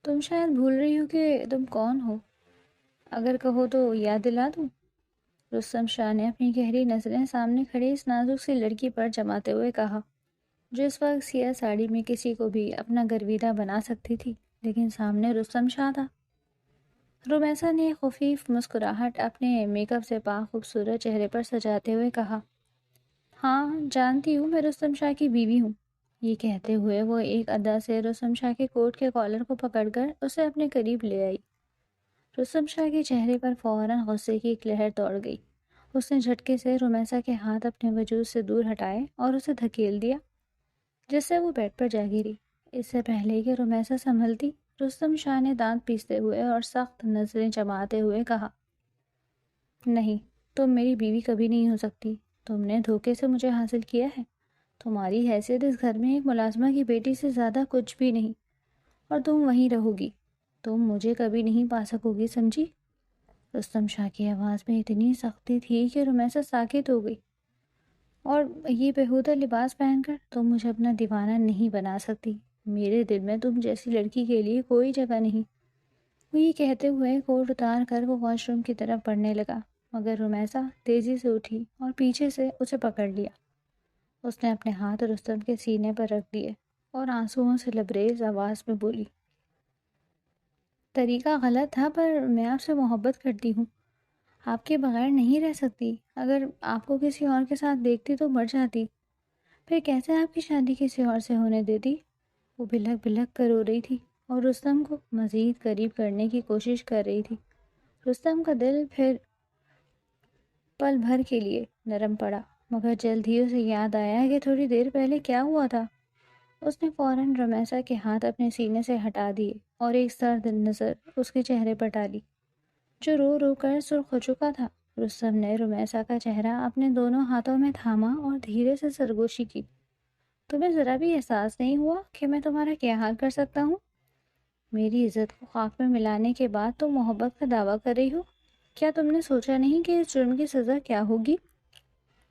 تم شاید بھول رہی ہو کہ تم کون ہو، اگر کہو تو یاد دلا دوں؟ رستم شاہ نے اپنی گہری نظریں سامنے کھڑی اس نازک سی لڑکی پر جماتے ہوئے کہا، جو اس وقت سیاہ ساڑی میں کسی کو بھی اپنا گرویدہ بنا سکتی تھی، لیکن سامنے رستم شاہ تھا۔ رومیسا نے خفیف مسکراہٹ اپنے میک اپ سے پاک خوبصورت چہرے پر سجاتے ہوئے کہا، ہاں جانتی ہوں، میں رستم شاہ کی بیوی ہوں۔ یہ کہتے ہوئے وہ ایک ادا سے رستم شاہ کے کوٹ کے کالر کو پکڑ کر اسے اپنے قریب لے آئی۔ رستم شاہ کے چہرے پر فوراً غصے کی ایک لہر دوڑ گئی۔ اس نے جھٹکے سے رومیسا کے ہاتھ اپنے وجود سے دور ہٹائے اور اسے دھکیل دیا، جس سے وہ بیڈ پر جا گری۔ اس سے پہلے کہ رومیسا سنبھلتی، رستم شاہ نے دانت پیستے ہوئے اور سخت نظریں جماتے ہوئے کہا، نہیں، تم میری بیوی کبھی نہیں ہو سکتی۔ تم نے دھوکے سے مجھے حاصل کیا ہے۔ تمہاری حیثیت اس گھر میں ایک ملازمہ کی بیٹی سے زیادہ کچھ بھی نہیں، اور تم وہیں رہو گی۔ تم مجھے کبھی نہیں پا سکو گی، سمجھی؟ رستم شاہ کی آواز میں اتنی سختی تھی کہ رومیسا ساکت ہو گئی۔ اور یہ بیہودہ لباس پہن کر تم مجھے اپنا دیوانہ نہیں بنا سکتی۔ میرے دل میں تم جیسی لڑکی کے لیے کوئی جگہ نہیں۔ وہ یہ کہتے ہوئے کوٹ اتار کر وہ واش روم کی طرف بڑھنے لگا، مگر رومیسا تیزی سے اٹھی اور پیچھے سے اسے پکڑ لیا۔ اس نے اپنے ہاتھ رستم کے سینے پر رکھ دیے اور آنسوؤں سے لبریز آواز میں بولی، طریقہ غلط تھا، پر میں آپ سے محبت کرتی ہوں، آپ کے بغیر نہیں رہ سکتی۔ اگر آپ کو کسی اور کے ساتھ دیکھتی تو مر جاتی۔ پھر کیسے آپ کی شادی کسی اور سے ہونے دیتی؟ وہ بلک بلک کر رو رہی تھی اور رستم کو مزید قریب کرنے کی کوشش کر رہی تھی۔ رستم کا دل پھر پل بھر کے لیے نرم پڑا، مگر جلد ہی اسے یاد آیا کہ تھوڑی دیر پہلے کیا ہوا تھا۔ اس نے فوراً رومیسا کے ہاتھ اپنے سینے سے ہٹا دیے اور ایک سرد نظر اس کے چہرے پر ڈالی، جو رو رو کر سرخ ہو چکا تھا۔ رستم نے رومیسا کا چہرہ اپنے دونوں ہاتھوں میں تھاما اور دھیرے سے سرگوشی کی، تمہیں ذرا بھی احساس نہیں ہوا کہ میں تمہارا کیا حال کر سکتا ہوں؟ میری عزت کو خاک میں ملانے کے بعد تم محبت کا دعویٰ کر رہی ہو؟ کیا تم نے سوچا نہیں کہ اس جرم کی سزا کیا ہوگی؟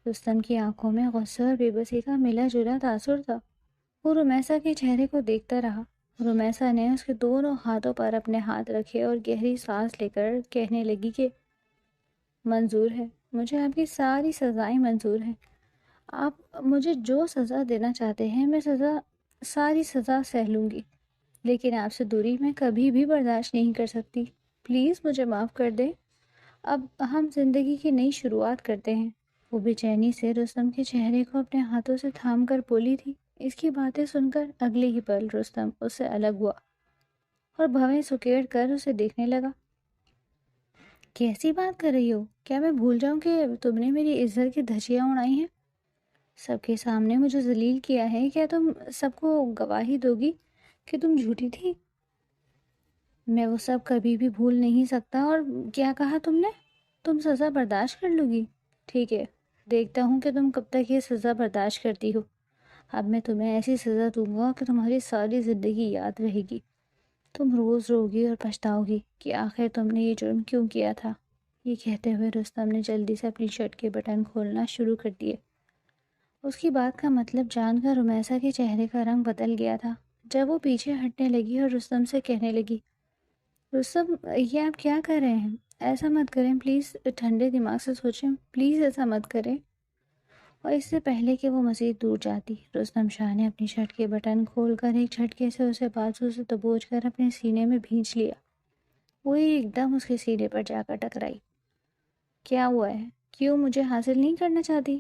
رستم کی آنکھوں میں غصے اور بے بسی کا ملا جلا تاثر تھا۔ وہ رومیسا کے چہرے کو دیکھتا رہا۔ رومیسا نے اس کے دونوں ہاتھوں پر اپنے ہاتھ رکھے اور گہری سانس لے کر کہنے لگی کہ منظور ہے، مجھے آپ کی ساری سزائیں منظور ہیں۔ آپ مجھے جو سزا دینا چاہتے ہیں، میں ساری سزا سہ لوں گی، لیکن آپ سے دوری میں کبھی بھی برداشت نہیں کر سکتی۔ پلیز مجھے معاف کر دیں، اب ہم زندگی کی نئی شروعات کرتے ہیں۔ وہ بے چینی سے رستم کے چہرے کو اپنے ہاتھوں سے تھام کر بولی تھی۔ اس کی باتیں سن کر اگلے ہی پل رستم اس سے الگ ہوا اور بھویں سکیڑ کر اسے دیکھنے لگا۔ کیسی بات کر رہی ہو؟ کیا میں بھول جاؤں کہ تم نے میری عزت کی دھجیاں اڑائی ہیں؟ سب کے سامنے مجھے ذلیل کیا ہے۔ کیا تم سب کو گواہی دو گی کہ تم جھوٹی تھی؟ میں وہ سب کبھی بھی بھول نہیں سکتا۔ اور کیا کہا تم نے؟ تم سزا برداشت کر لو گی؟ ٹھیک ہے، دیکھتا ہوں کہ تم کب تک یہ سزا برداشت کرتی ہو۔ اب میں تمہیں ایسی سزا دوں گا کہ تمہاری ساری زندگی یاد رہے گی۔ تم روز روگی اور پچھتاؤ گی کہ آخر تم نے یہ جرم کیوں کیا تھا۔ یہ کہتے ہوئے رستم نے جلدی سے اپنی شرٹ کے بٹن کھولنا شروع کر دیے۔ اس کی بات کا مطلب جان کر رومیسا کے چہرے کا رنگ بدل گیا تھا، جب وہ پیچھے ہٹنے لگی اور رستم سے کہنے لگی، رستم، یہ آپ کیا کر رہے ہیں؟ ایسا مت کریں پلیز، ٹھنڈے دماغ سے سوچیں، پلیز ایسا مت کریں۔ اور اس سے پہلے کہ وہ مزید دور جاتی، رستم شاہ نے اپنی شرٹ کے بٹن کھول کر ایک جھٹکے سے اسے بازو سے دبوچ کر اپنے سینے میں بھینچ لیا۔ وہ ایک دم اس کے سینے پر جا کر ٹکرائی۔ کیا ہوا ہے؟ کیوں مجھے حاصل نہیں کرنا چاہتی؟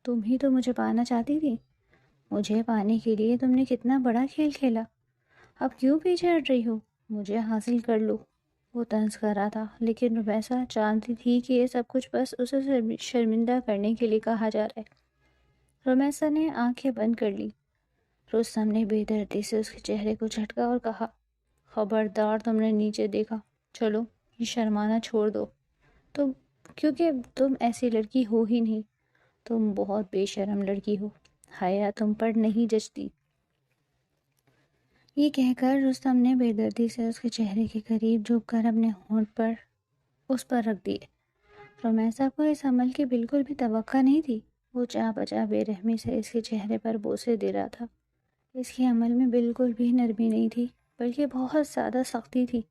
تم ہی تو مجھے پانا چاہتی تھی۔ مجھے پانے کے لیے تم نے کتنا بڑا کھیل کھیلا، اب کیوں پیچھے ہٹ رہی ہو؟ مجھے حاصل کر لو۔ وہ طنز کر رہا تھا، لیکن رومیسا جانتی تھی کہ یہ سب کچھ بس اسے شرمندہ کرنے کے لیے کہا جا رہا ہے۔ رومیسا نے آنکھیں بند کر لی۔ رستم نے بے دردی سے اس کے چہرے کو جھٹکا اور کہا، خبردار تم نے نیچے دیکھا، چلو یہ شرمانا چھوڑ دو، کیونکہ تم ایسی لڑکی ہو ہی نہیں، تم بہت بے شرم لڑکی ہو، حیا تم پر نہیں جچتی۔ یہ کہہ کر رستم نے بے دردی سے اس کے چہرے کے قریب جھک کر اپنے ہونٹ پر اس پر رکھ دیے۔ رومیسا کو اس عمل کی بالکل بھی توقع نہیں تھی۔ وہ جا بجا بے رحمی سے اس کے چہرے پر بوسے دے رہا تھا۔ اس کے عمل میں بالکل بھی نرمی نہیں تھی۔ بلکہ بہت زیادہ سختی تھی،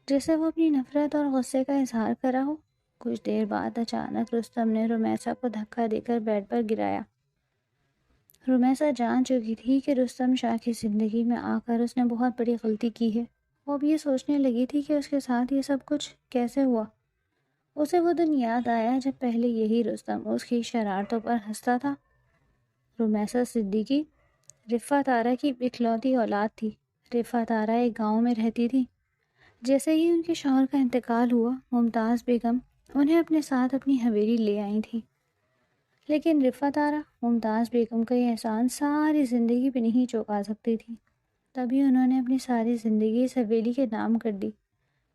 جیسے وہ اپنی نفرت اور غصے کا اظہار کرا ہو۔ کچھ دیر بعد اچانک رستم نے رمیسا کو دھکا دے کر بیڈ پر گرایا۔ رمیسا جان چکی تھی کہ رستم شاہ کی زندگی میں آ کر اس نے بہت بڑی غلطی کی ہے۔ وہ اب یہ سوچنے لگی تھی کہ اس کے ساتھ یہ سب کچھ کیسے ہوا۔ اسے وہ دن یاد آیا جب پہلے یہی رستم اس کی شرارتوں پر ہنستا تھا۔ رمیسا صدیقی رفعت آرا کی اکلوتی اولاد تھی۔ رفعت آرا ایک گاؤں میں رہتی تھی۔ جیسے ہی ان کے شوہر کا انتقال ہوا، ممتاز بیگم انہیں اپنے ساتھ اپنی حویلی لے آئی تھی۔ لیکن رفعت آرا ممتاز بیگم کا یہ احسان ساری زندگی پہ نہیں چوکا سکتی تھی۔ تبھی انہوں نے اپنی ساری زندگی اس حویلی کے نام کر دی۔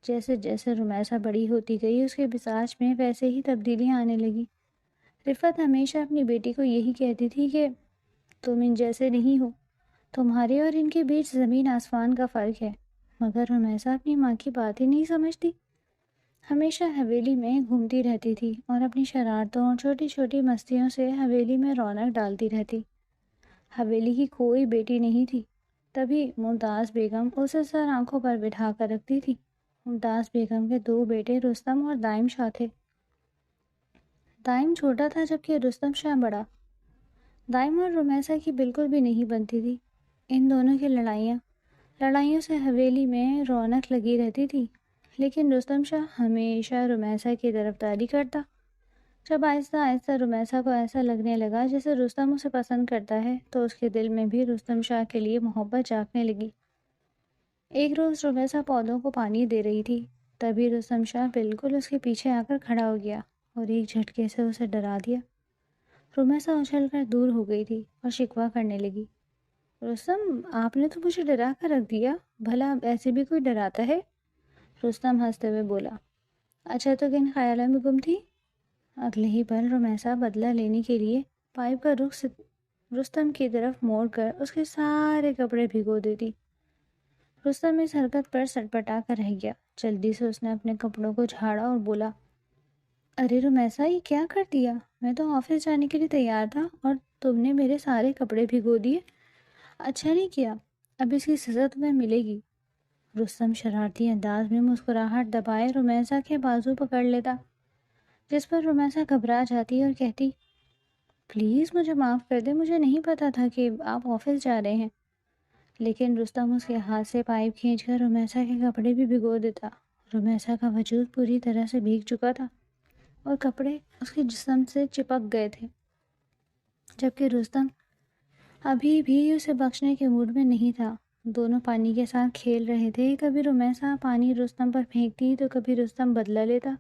جیسے جیسے رمیسا بڑی ہوتی گئی، اس کے مزاج میں ویسے ہی تبدیلیاں آنے لگی۔ رفعت ہمیشہ اپنی بیٹی کو یہی کہتی تھی کہ تم ان جیسے نہیں ہو، تمہارے اور ان کے بیچ زمین آسمان کا فرق ہے۔ مگر رمیسا اپنی ماں کی بات ہی نہیں سمجھتی۔ ہمیشہ حویلی میں گھومتی رہتی تھی اور اپنی شرارتوں اور چھوٹی چھوٹی مستیوں سے حویلی میں رونق ڈالتی رہتی۔ حویلی کی کوئی بیٹی نہیں تھی، تبھی ممتاز بیگم اسے سر آنکھوں پر بٹھا کر رکھتی تھی۔ ممتاز بیگم کے 2 بیٹے رستم اور دائم شاہ تھے۔ دائم چھوٹا تھا جبکہ رستم شاہ بڑا۔ دائم اور رمیسا کی بالکل بھی نہیں بنتی تھی۔ ان دونوں کی لڑائیوں سے حویلی میں رونق لگی رہتی تھی، لیکن رستم شاہ ہمیشہ رمیسا کی طرفداری کرتا۔ جب آہستہ آہستہ رمیسا کو ایسا لگنے لگا جیسے رستم اسے پسند کرتا ہے، تو اس کے دل میں بھی رستم شاہ کے لیے محبت جاگنے لگی۔ ایک روز رمیسا پودوں کو پانی دے رہی تھی، تبھی رستم شاہ بالکل اس کے پیچھے آ کر کھڑا ہو گیا اور ایک جھٹکے سے اسے ڈرا دیا۔ رمیسا اچھل کر دور ہو گئی تھی اور شکوہ کرنے لگی، رستم آپ نے تو مجھے ڈرا کر رکھ دیا، بھلا ایسے بھی کوئی ڈراتا ہے؟ رستم ہنستے ہوئے بولا، اچھا تو کن خیالوں میں گم تھی؟ اگلے ہی پل رمیسا بدلہ لینے کے لیے پائپ کا رخ رستم کی طرف موڑ کر اس کے سارے کپڑے بھگو دیتی۔ رستم اس حرکت پر سٹپٹا کر رہ گیا۔ جلدی سے اس نے اپنے کپڑوں کو جھاڑا اور بولا، ارے رمیسا یہ کیا کر دیا؟ میں تو آفس جانے کے لیے تیار تھا اور تم نے میرے سارے کپڑے بھگو دیے۔ اچھا نہیں کیا، اب اس کی سزا تمہیں ملے گی۔ رستم شرارتی انداز میں مسکراہٹ دبائے رمیسا کے بازو پکڑ لیتا، جس پر رمیسا گھبرا جاتی اور کہتی، پلیز مجھے معاف کر دے، مجھے نہیں پتا تھا کہ آپ آفس جا رہے ہیں۔ لیکن رستم اس کے ہاتھ سے پائپ کھینچ کر رمیسا کے کپڑے بھی بھگو دیتا۔ رمیسا کا وجود پوری طرح سے بھیگ چکا تھا اور کپڑے اس کے جسم سے چپک گئے تھے، جبکہ رستم ابھی بھی اسے بخشنے کے موڈ میں نہیں تھا۔ دونوں پانی کے ساتھ کھیل رہے تھے، کبھی رمیسا پانی رستم پر پھینکتی تو کبھی رستم بدلہ لیتا۔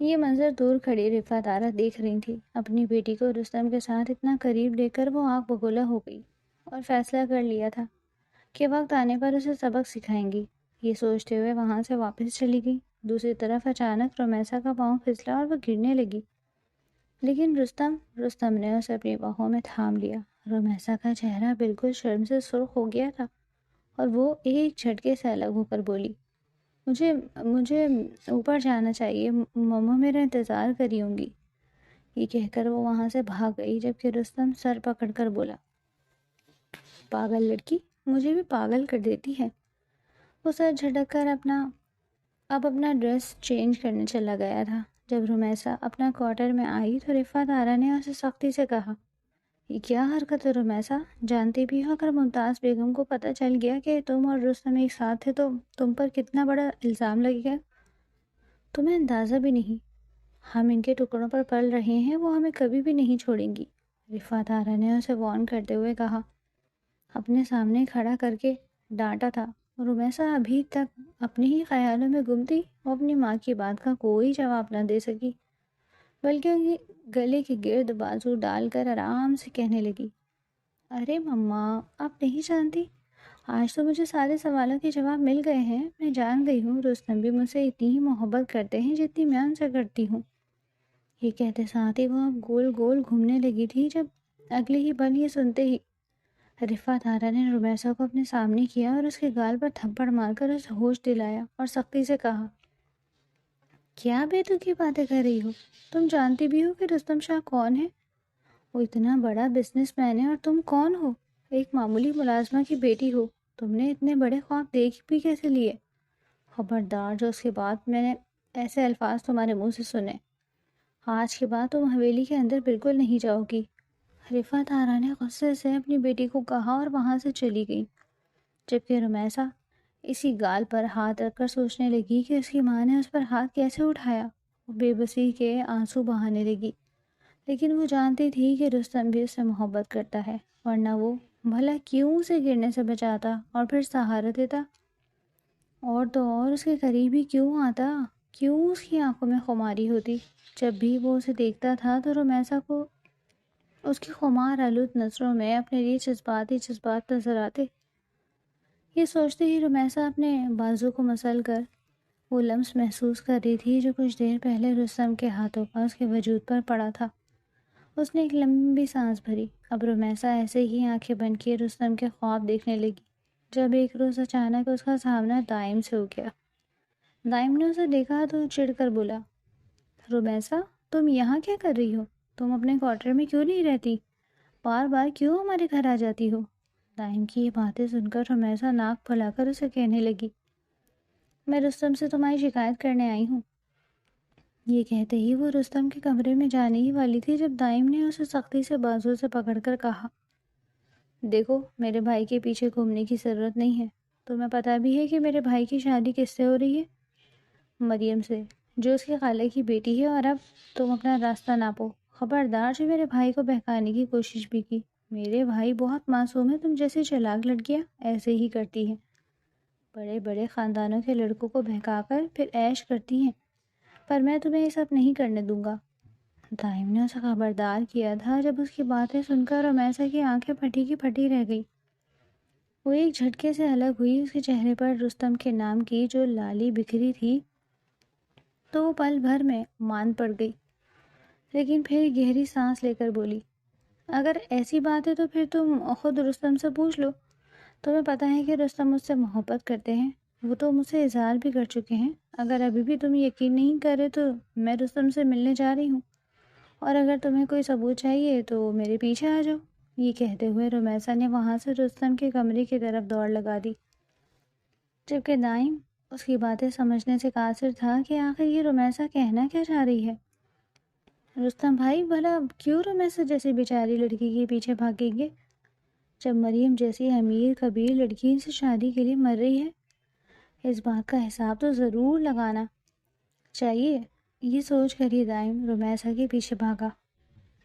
یہ منظر دور کھڑی رفعت آرا دیکھ رہی تھی۔ اپنی بیٹی کو رستم کے ساتھ اتنا قریب دیکھ کر وہ آنکھ بگولا ہو گئی اور فیصلہ کر لیا تھا کہ وقت آنے پر اسے سبق سکھائیں گی۔ یہ سوچتے ہوئے وہاں سے واپس چلی گئی۔ دوسری طرف اچانک رمیسا کا پاؤں پھسلا اور وہ گرنے لگی، لیکن رستم نے اسے اپنی باہوں میں تھام لیا۔ رمیسا کا چہرہ بالکل شرم سے سرخ ہو گیا تھا اور وہ ایک جھٹکے سے الگ ہو کر بولی، مجھے اوپر جانا چاہیے، مما میرا انتظار کری ہوں گی۔ یہ کہہ کر وہ وہاں سے بھاگ گئی، جبکہ رستم سر پکڑ کر بولا، پاگل لڑکی، مجھے بھی پاگل کر دیتی ہے۔ وہ سر جھٹک کر اپنا ڈریس چینج کرنے چلا گیا تھا۔ جب رمیسا اپنا کوارٹر میں آئی تو رفعت آرا نے اسے سختی سے کہا، یہ کیا حرکت ہے رمیسا؟ جانتی بھی ہو اگر ممتاز بیگم کو پتہ چل گیا کہ تم اور رستم ایک ساتھ تھے تو تم پر کتنا بڑا الزام لگے گا۔ تمہیں اندازہ بھی نہیں، ہم ان کے ٹکڑوں پر پل رہے ہیں، وہ ہمیں کبھی بھی نہیں چھوڑیں گی۔ رفعت آرا نے اسے وارن کرتے ہوئے کہا، اپنے سامنے کھڑا کر کے ڈانٹا تھا۔ رمیسا ابھی تک اپنے ہی خیالوں میں گم تھی۔ وہ اپنی ماں کی بات کا کوئی جواب نہ دے سکی، بلکہ ان کی گلے کے گرد بازو ڈال کر آرام سے کہنے لگی، ارے مما آپ نہیں جانتی، آج تو مجھے سارے سوالوں کے جواب مل گئے ہیں۔ میں جان گئی ہوں رستم بھی مجھ سے اتنی ہی محبت کرتے ہیں جتنی میں ان سے کرتی ہوں۔ یہ کہتے ساتھ ہی وہ اب گول گول گھومنے لگی تھی۔ جب اگلے ہی پل یہ سنتے ہی رفعت آرا نے رمیسا کو اپنے سامنے کیا اور اس کے گال پر تھپڑ مار کر اسے ہوش دلایا اور سختی سے کہا، کیا بے تکی باتیں کر رہی ہو؟ تم جانتی بھی ہو کہ رستم شاہ کون ہے؟ وہ اتنا بڑا بزنس مین ہے اور تم کون ہو؟ ایک معمولی ملازمہ کی بیٹی ہو۔ تم نے اتنے بڑے خواب دیکھ بھی کیسے لیے؟ خبردار، جو اس کے بعد میں نے ایسے الفاظ تمہارے منہ سے سنے، آج کے بعد تم حویلی کے اندر بالکل نہیں جاؤ گی۔ رفعت آرا نے غصے سے اپنی بیٹی کو کہا اور وہاں سے چلی گئی، جبکہ رمیسا اسی گال پر ہاتھ رکھ کر سوچنے لگی کہ اس کی ماں نے اس پر ہاتھ کیسے اٹھایا۔ وہ بے بسی کے آنسو بہانے لگی، لیکن وہ جانتی تھی کہ رستم بھی اس سے محبت کرتا ہے، ورنہ وہ بھلا کیوں اسے گرنے سے بچاتا اور پھر سہارا دیتا، اور تو اور اس کے قریب ہی کیوں آتا، کیوں اس کی آنکھوں میں خماری ہوتی۔ جب بھی وہ اسے دیکھتا تھا تو رمیسا کو اس کی خمار آلود نظروں میں اپنے لیے جذبات ہی جذبات نظر آتے۔ یہ سوچتے ہی رمیسا اپنے بازو کو مسل کر وہ لمس محسوس کر رہی تھی جو کچھ دیر پہلے رستم کے ہاتھوں کا اس کے وجود پر پڑا تھا۔ اس نے ایک لمبی سانس بھری۔ اب رمیسا ایسے ہی آنکھیں بند کیے رستم کے خواب دیکھنے لگی، جب ایک روز اچانک اس کا سامنا دائم سے ہو گیا۔ دائم نے اسے دیکھا تو چڑ کر بولا، رمیسا، تم یہاں کیا کر رہی ہو؟ تم اپنے کوارٹر میں کیوں نہیں رہتی؟ بار بار کیوں ہمارے گھر آ جاتی ہو؟ دائم کی یہ باتیں سن کر رمیسا ناک پھلا کر اسے کہنے لگی، میں رستم سے تمہاری شکایت کرنے آئی ہوں۔ یہ کہتے ہی وہ رستم کے کمرے میں جانے ہی والی تھی جب دائم نے اسے سختی سے بازو سے پکڑ کر کہا، دیکھو، میرے بھائی کے پیچھے گھومنے کی ضرورت نہیں ہے۔ تمہیں پتہ بھی ہے کہ میرے بھائی کی شادی کس سے ہو رہی ہے؟ مریم سے، جو اس کے خالے کی بیٹی ہے، اور اب تم اپنا راستہ ناپو۔ خبردار جو میرے بھائی کو بہکانے کی کوشش بھی کی۔ میرے بھائی بہت معصوم ہے، تم جیسی چلاک لڑکیاں ایسے ہی کرتی ہیں، بڑے بڑے خاندانوں کے لڑکوں کو بہکا کر پھر عیش کرتی ہیں، پر میں تمہیں یہ سب نہیں کرنے دوں گا۔ دائم نے اسے خبردار کیا تھا۔ جب اس کی باتیں سن کر رمیسا کی آنکھیں پھٹی کی پھٹی رہ گئی۔ وہ ایک جھٹکے سے الگ ہوئی۔ اس کے چہرے پر رستم کے نام کی جو لالی بکھری تھی تو وہ پل بھر میں مان پڑ گئی، لیکن پھر گہری سانس لے کر بولی، اگر ایسی بات ہے تو پھر تم خود رستم سے پوچھ لو۔ تمہیں پتہ ہے کہ رستم مجھ سے محبت کرتے ہیں، وہ تو مجھ سے اظہار بھی کر چکے ہیں۔ اگر ابھی بھی تم یقین نہیں کرے تو میں رستم سے ملنے جا رہی ہوں، اور اگر تمہیں کوئی ثبوت چاہیے تو میرے پیچھے آ جاؤ۔ یہ کہتے ہوئے رمیسا نے وہاں سے رستم کے کمرے کی طرف دوڑ لگا دی، جبکہ دائم اس کی باتیں سمجھنے سے قاصر تھا کہ آخر یہ رمیسا کہنا کیا چاہ رہی ہے۔ رستم بھائی، بھلا کیوں رمیسا جیسی بیچاری لڑکی کے پیچھے بھاگیں گے، جب مریم جیسی امیر کبیر لڑکی سے شادی کے لیے مر رہی ہے؟ اس بات کا حساب تو ضرور لگانا چاہیے۔ یہ سوچ کر ہی دائم رمیسا کے پیچھے بھاگا۔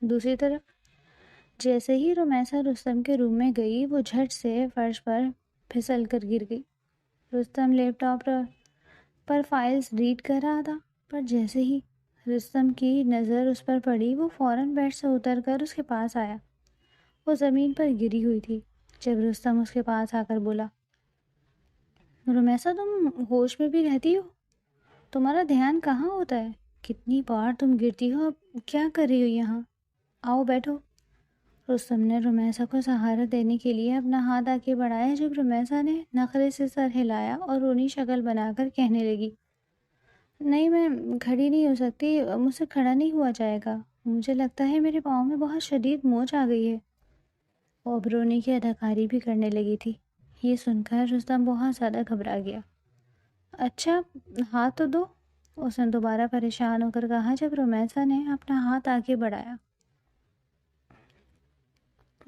دوسری طرف جیسے ہی رمیسا رستم کے روم میں گئی، وہ جھٹ سے فرش پر پھسل کر گر گئی۔ رستم لیپ ٹاپ پر فائلز ریڈ کر رہا تھا، پر جیسے ہی رستم کی نظر اس پر پڑی، وہ فوراً بیڈ سے اتر کر اس کے پاس آیا۔ وہ زمین پر گری ہوئی تھی جب رستم اس کے پاس آ کر بولا، رمیسا، تم ہوش میں بھی رہتی ہو؟ تمہارا دھیان کہاں ہوتا ہے؟ کتنی بار تم گرتی ہو، اب کیا کر رہی ہو یہاں؟ آؤ بیٹھو۔ رستم نے رمیسا کو سہارا دینے کے لیے اپنا ہاتھ آگے بڑھایا، جب رمیسا نے نخرے سے سر ہلایا اور رونی شکل بنا کر کہنے لگی، نہیں، میں کھڑی نہیں ہو سکتی، مجھ سے کھڑا نہیں ہوا جائے گا، مجھے لگتا ہے میرے پاؤں میں بہت شدید موچ آ گئی ہے۔ وہ اب رونے کی اداکاری بھی کرنے لگی تھی۔ یہ سن کر رستم بہت زیادہ گھبرا گیا۔ اچھا، ہاتھ تو دو، اس نے دوبارہ پریشان ہو کر کہا جب رمیسا نے اپنا ہاتھ آگے بڑھایا۔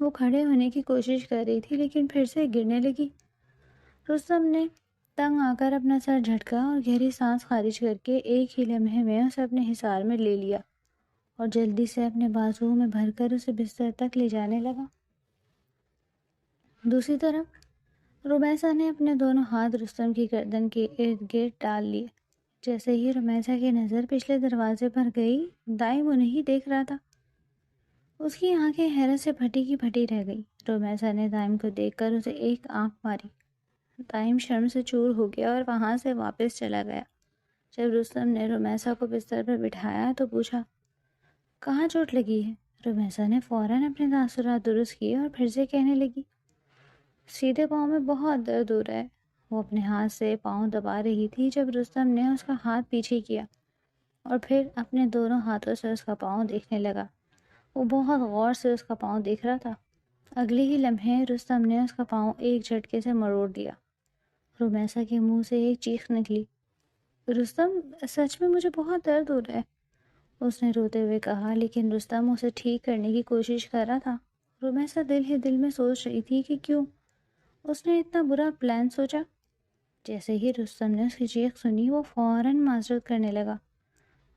وہ کھڑے ہونے کی کوشش کر رہی تھی لیکن پھر سے گرنے لگی۔ رستم نے تنگ آ کر اپنا سر جھٹکا اور گہری سانس خارج کر کے ایک ہی لمحے میں اسے اپنے حصار میں لے لیا اور جلدی سے اپنے بازوؤں میں بھر کر اسے بستر تک لے جانے لگا۔ دوسری طرف رمیسا نے اپنے دونوں ہاتھ رستم کی گردن کے ارد گرد ڈال لیے۔ جیسے ہی رمیسا کی نظر پچھلے دروازے پر گئی، دائم انہیں دیکھ رہا تھا۔ اس کی آنکھیں حیرت سے پھٹی کی پھٹی رہ گئی۔ رمیسا نے دائم کو دیکھ کر اسے ایک آنکھ ماری۔ دائم شرم سے چور ہو گیا اور وہاں سے واپس چلا گیا۔ جب رستم نے رمیسا کو بستر پر بٹھایا تو پوچھا، کہاں چوٹ لگی ہے؟ رمیسا نے فوراً اپنے تاثرات درست کیے اور پھر سے کہنے لگی، سیدھے پاؤں میں بہت درد ہو رہا ہے۔ وہ اپنے ہاتھ سے پاؤں دبا رہی تھی جب رستم نے اس کا ہاتھ پیچھے کیا اور پھر اپنے دونوں ہاتھوں سے اس کا پاؤں دیکھنے لگا۔ وہ بہت غور سے اس کا پاؤں دیکھ رہا تھا۔ اگلے ہی لمحے رستم نے اس کا پاؤں ایک جھٹکے سے مروڑ دیا۔ رومیسا کے منہ سے ایک چیخ نکلی۔ رستم، سچ میں مجھے بہت درد ہو رہا ہے، اس نے روتے ہوئے کہا، لیکن رستم اسے ٹھیک کرنے کی کوشش کر رہا تھا۔ رومیسا دل ہی دل میں سوچ رہی تھی کہ کیوں اس نے اتنا برا پلان سوچا۔ جیسے ہی رستم نے اس کی چیخ سنی، وہ فوراً معذرت کرنے لگا۔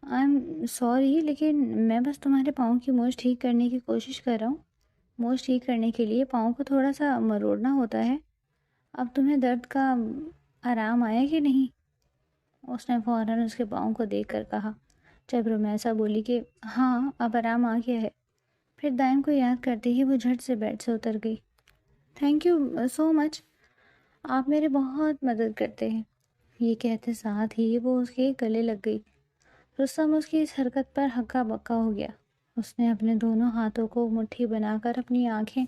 آئی ایم سوری، لیکن میں بس تمہارے پاؤں کی موچ ٹھیک کرنے کی کوشش کر رہا ہوں۔ موچ ٹھیک کرنے کے لیے پاؤں کو تھوڑا سا مروڑنا ہوتا ہے۔ اب تمہیں درد کا آرام آیا کہ نہیں؟ اس نے فوراً اس کے پاؤں کو دیکھ کر کہا۔ جب رومیسا بولی کہ ہاں اب آرام آ گیا ہے، پھر دائم کو یاد کرتے ہی وہ جھٹ سے بیڈ سے اتر گئی۔ تھینک یو سو مچ، آپ میرے بہت مدد کرتے ہیں، یہ کہتے ساتھ ہی وہ اس کے گلے لگ گئی۔ رستم اس کی اس حرکت پر ہکا بکا ہو گیا۔ اس نے اپنے دونوں ہاتھوں کو مٹھی بنا کر اپنی آنکھیں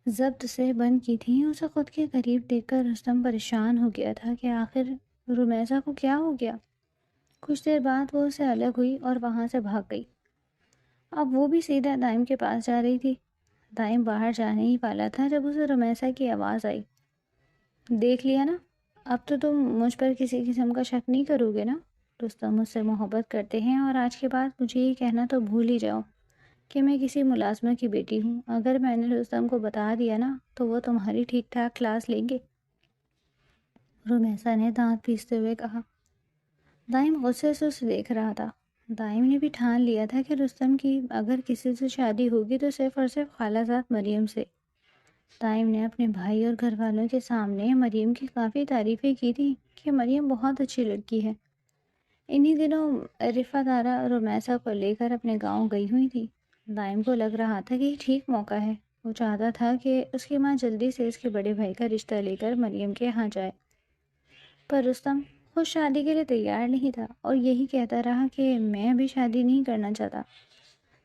ضبط سے بند کی تھیں۔ اسے خود کے قریب دیکھ کر رستم پریشان ہو گیا تھا کہ آخر رومیسا کو کیا ہو گیا۔ کچھ دیر بعد وہ اس سے الگ ہوئی اور وہاں سے بھاگ گئی۔ اب وہ بھی سیدھا دائم کے پاس جا رہی تھی۔ دائم باہر جانے ہی والا تھا جب اسے رومیسا کی آواز آئی۔ دیکھ لیا نا، اب تو تم مجھ پر کسی قسم کا شک نہیں کرو گے نا؟ رستم مجھ سے محبت کرتے ہیں اور آج کے بعد مجھے یہ کہنا تو بھول ہی جاؤ کہ میں کسی ملازمہ کی بیٹی ہوں۔ اگر میں نے رستم کو بتا دیا نا تو وہ تمہاری ٹھیک ٹھاک کلاس لیں گے، رومیسا نے دانت پیستے ہوئے کہا۔ دائم غصے سے اسے دیکھ رہا تھا۔ دائم نے بھی ٹھان لیا تھا کہ رستم کی اگر کسی سے شادی ہوگی تو صرف اور صرف خالہ زاد مریم سے۔ دائم نے اپنے بھائی اور گھر والوں کے سامنے مریم کی کافی تعریفیں کی تھی کہ مریم بہت اچھی لڑکی ہے۔ انہی دنوں رفعت آرا رومیسا کو لے کر اپنے گاؤں گئی ہوئی تھی۔ دائم کو لگ رہا تھا کہ یہ ٹھیک موقع ہے۔ وہ چاہتا تھا کہ اس کی ماں جلدی سے اس کے بڑے بھائی کا رشتہ لے کر مریم کے یہاں جائے، پر رستم خود شادی کے لیے تیار نہیں تھا اور یہی کہتا رہا کہ میں ابھی شادی نہیں کرنا چاہتا۔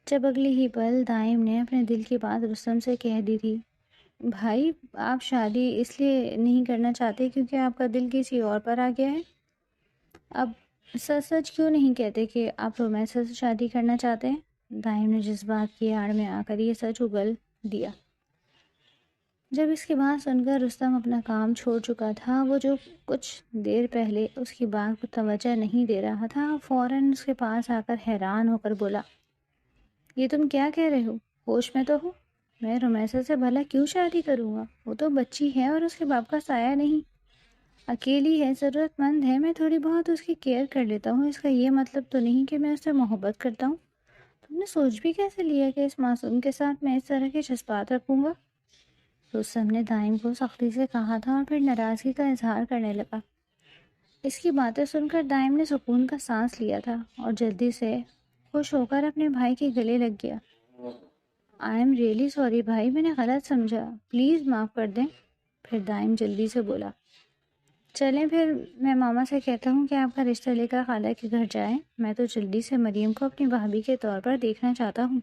جب اگلی ہی پل دائم نے اپنے دل کی بات رستم سے کہہ دی تھی، بھائی آپ شادی اس لیے نہیں کرنا چاہتے کیونکہ آپ کا دل کسی اور پر آ گیا ہے؟ اب سچ سچ کیوں نہیں کہتے کہ آپ رومیسا سے شادی کرنا چاہتے ہیں؟ دائم نے جس بات کی آڑ میں آ کر یہ سچ اگل دیا۔ جب اس کی بات سن کر رستم اپنا کام چھوڑ چکا تھا، وہ جو کچھ دیر پہلے اس کی بات کو توجہ نہیں دے رہا تھا، فوراً اس کے پاس آ کر حیران ہو کر بولا، یہ تم کیا کہہ رہے ہو؟ ہوش میں تو ہو؟ میں رومیسا سے بھلا کیوں شادی کروں گا؟ وہ تو بچی ہے اور اس کے باپ کا سایہ نہیں، اکیلی ہے، ضرورت مند ہے، میں تھوڑی بہت اس کی کیئر کر لیتا ہوں۔ اس کا یہ مطلب تو نہیں کہ میں اس سے محبت کرتا ہوں۔ تم نے سوچ بھی کیسے لیا کہ اس معصوم کے ساتھ میں اس طرح کے جذبات رکھوں گا؟ رستم نے دائم کو سختی سے کہا تھا اور پھر ناراضگی کا اظہار کرنے لگا۔ اس کی باتیں سن کر دائم نے سکون کا سانس لیا تھا اور جلدی سے خوش ہو کر اپنے بھائی کے گلے لگ گیا۔ آئی ایم ریئلی سوری بھائی، میں نے غلط سمجھا، پلیز معاف کر دیں۔ پھر دائم جلدی سے بولا، چلیں پھر میں ماما سے کہتا ہوں کہ آپ کا رشتہ لے کر خالہ کے گھر جائیں، میں تو جلدی سے مریم کو اپنی بھابھی کے طور پر دیکھنا چاہتا ہوں۔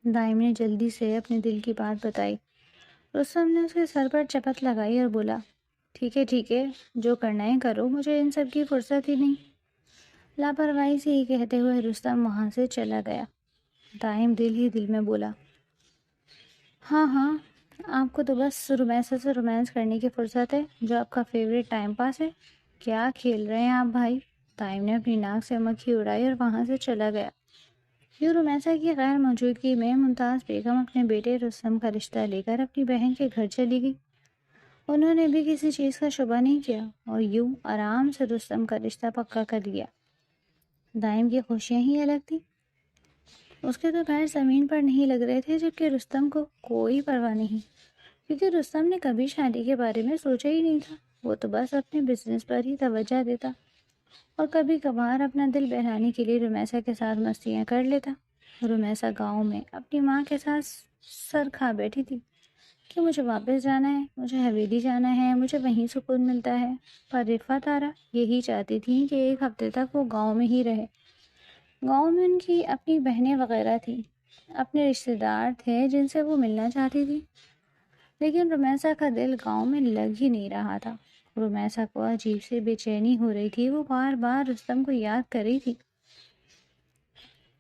دائم نے جلدی سے اپنے دل کی بات بتائی۔ رستم نے اس کے سر پر چپت لگائی اور بولا، ٹھیک ہے، جو کرنا ہے کرو، مجھے ان سب کی فرصت ہی نہیں۔ لاپرواہی سے یہ کہتے ہوئے رستم وہاں سے چلا گیا۔ دائم دل ہی دل میں بولا، ہاں، آپ کو تو بس رومیسا سے رومانس کرنے کی فرصت ہے، جو آپ کا فیوریٹ ٹائم پاس ہے۔ کیا کھیل رہے ہیں آپ بھائی؟ دائم نے اپنی ناک سے مکھی اڑائی اور وہاں سے چلا گیا۔ یوں رومیسا کی غیر موجودگی میں ممتاز بیگم اپنے بیٹے رستم کا رشتہ لے کر اپنی بہن کے گھر چلی گئی۔ انہوں نے بھی کسی چیز کا شبہ نہیں کیا اور یوں آرام سے رستم کا رشتہ پکا کر لیا۔ دائم کی خوشیاں ہی الگ تھیں۔ اس کے تو پیر زمین پر نہیں لگ رہے تھے، جبکہ رستم کو کوئی پرواہ نہیں، کیونکہ رستم نے کبھی شادی کے بارے میں سوچا ہی نہیں تھا۔ وہ تو بس اپنے بزنس پر ہی توجہ دیتا اور کبھی کبھار اپنا دل بہلانے کے لیے رومیسا کے ساتھ مستیاں کر لیتا۔ رومیسا گاؤں میں اپنی ماں کے ساتھ سر کھا بیٹھی تھی کہ مجھے واپس جانا ہے، مجھے حویلی جانا ہے، مجھے وہیں سکون ملتا ہے، پر رفعت آرا یہی چاہتی تھی کہ ایک ہفتے تک وہ گاؤں میں ہی رہے۔ گاؤں میں ان کی اپنی بہنیں وغیرہ تھیں، اپنے رشتہ دار تھے جن سے وہ ملنا چاہتی تھی، لیکن رومیسا کا دل گاؤں میں لگ ہی نہیں رہا تھا۔ رومیسا کو عجیب سی بے چینی ہو رہی تھی، وہ بار بار رستم کو یاد کر رہی تھی۔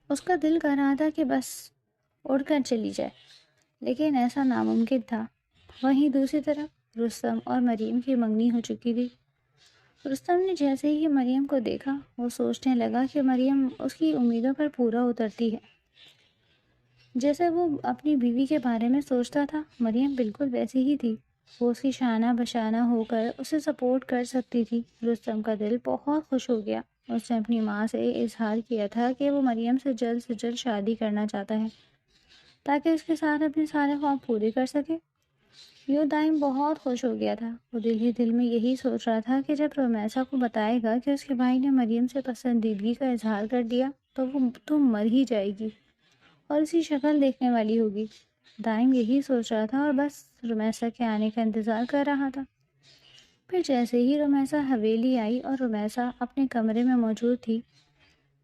اس کا دل کر رہا تھا کہ بس اڑ کر چلی جائے، لیکن ایسا ناممکن تھا۔ وہیں دوسری طرف رستم اور مریم کی منگنی ہو چکی تھی۔ رستم نے جیسے ہی مریم کو دیکھا وہ سوچنے لگا کہ مریم اس کی امیدوں پر پورا اترتی ہے۔ جیسے وہ اپنی بیوی کے بارے میں سوچتا تھا مریم بالکل ویسی ہی تھی۔ وہ اس کی شانہ بشانہ ہو کر اسے سپورٹ کر سکتی تھی۔ رستم کا دل بہت خوش ہو گیا۔ اس نے اپنی ماں سے اظہار کیا تھا کہ وہ مریم سے جلد شادی کرنا چاہتا ہے تاکہ اس کے ساتھ اپنے سارے خواب پورے کر سکے۔ یوں دائم بہت خوش ہو گیا تھا۔ وہ دل ہی دل میں یہی سوچ رہا تھا کہ جب رومیسا کو بتائے گا کہ اس کے بھائی نے مریم سے پسندیدگی کا اظہار کر دیا تو وہ تو مر ہی جائے گی اور اسی شکل دیکھنے والی ہوگی۔ دائم یہی سوچ رہا تھا اور بس رومیسا کے آنے کا انتظار کر رہا تھا۔ پھر جیسے ہی رومیسا حویلی آئی اور رومیسا اپنے کمرے میں موجود تھی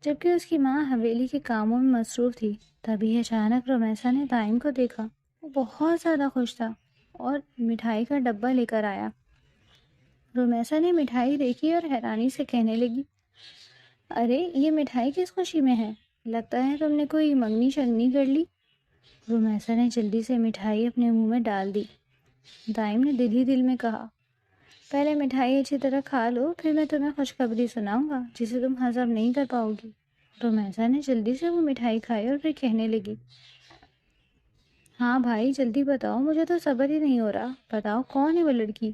جبکہ اس کی ماں حویلی کے کاموں میں مصروف تھی، تبھی اچانک رومیسا نے دائم کو دیکھا۔ وہ بہت زیادہ خوش تھا اور مٹھائی کا ڈبہ لے کر آیا۔ رومیسا نے مٹھائی دیکھی اور حیرانی سے کہنے لگی، ارے یہ مٹھائی کس خوشی میں ہے؟ لگتا ہے تم نے کوئی منگنی شگنی کر لی۔ رومیسا نے جلدی سے مٹھائی اپنے منہ میں ڈال دی۔ دائم نے دل ہی دل میں کہا، پہلے مٹھائی اچھی طرح کھا لو پھر میں تمہیں خوشخبری سناؤں گا جسے تم ہضم نہیں کر پاؤ گی۔ رومیسا نے جلدی سے وہ مٹھائی کھائی اور پھر کہنے لگی، ہاں بھائی جلدی بتاؤ، مجھے تو صبر ہی نہیں ہو رہا، بتاؤ کون ہے وہ لڑکی؟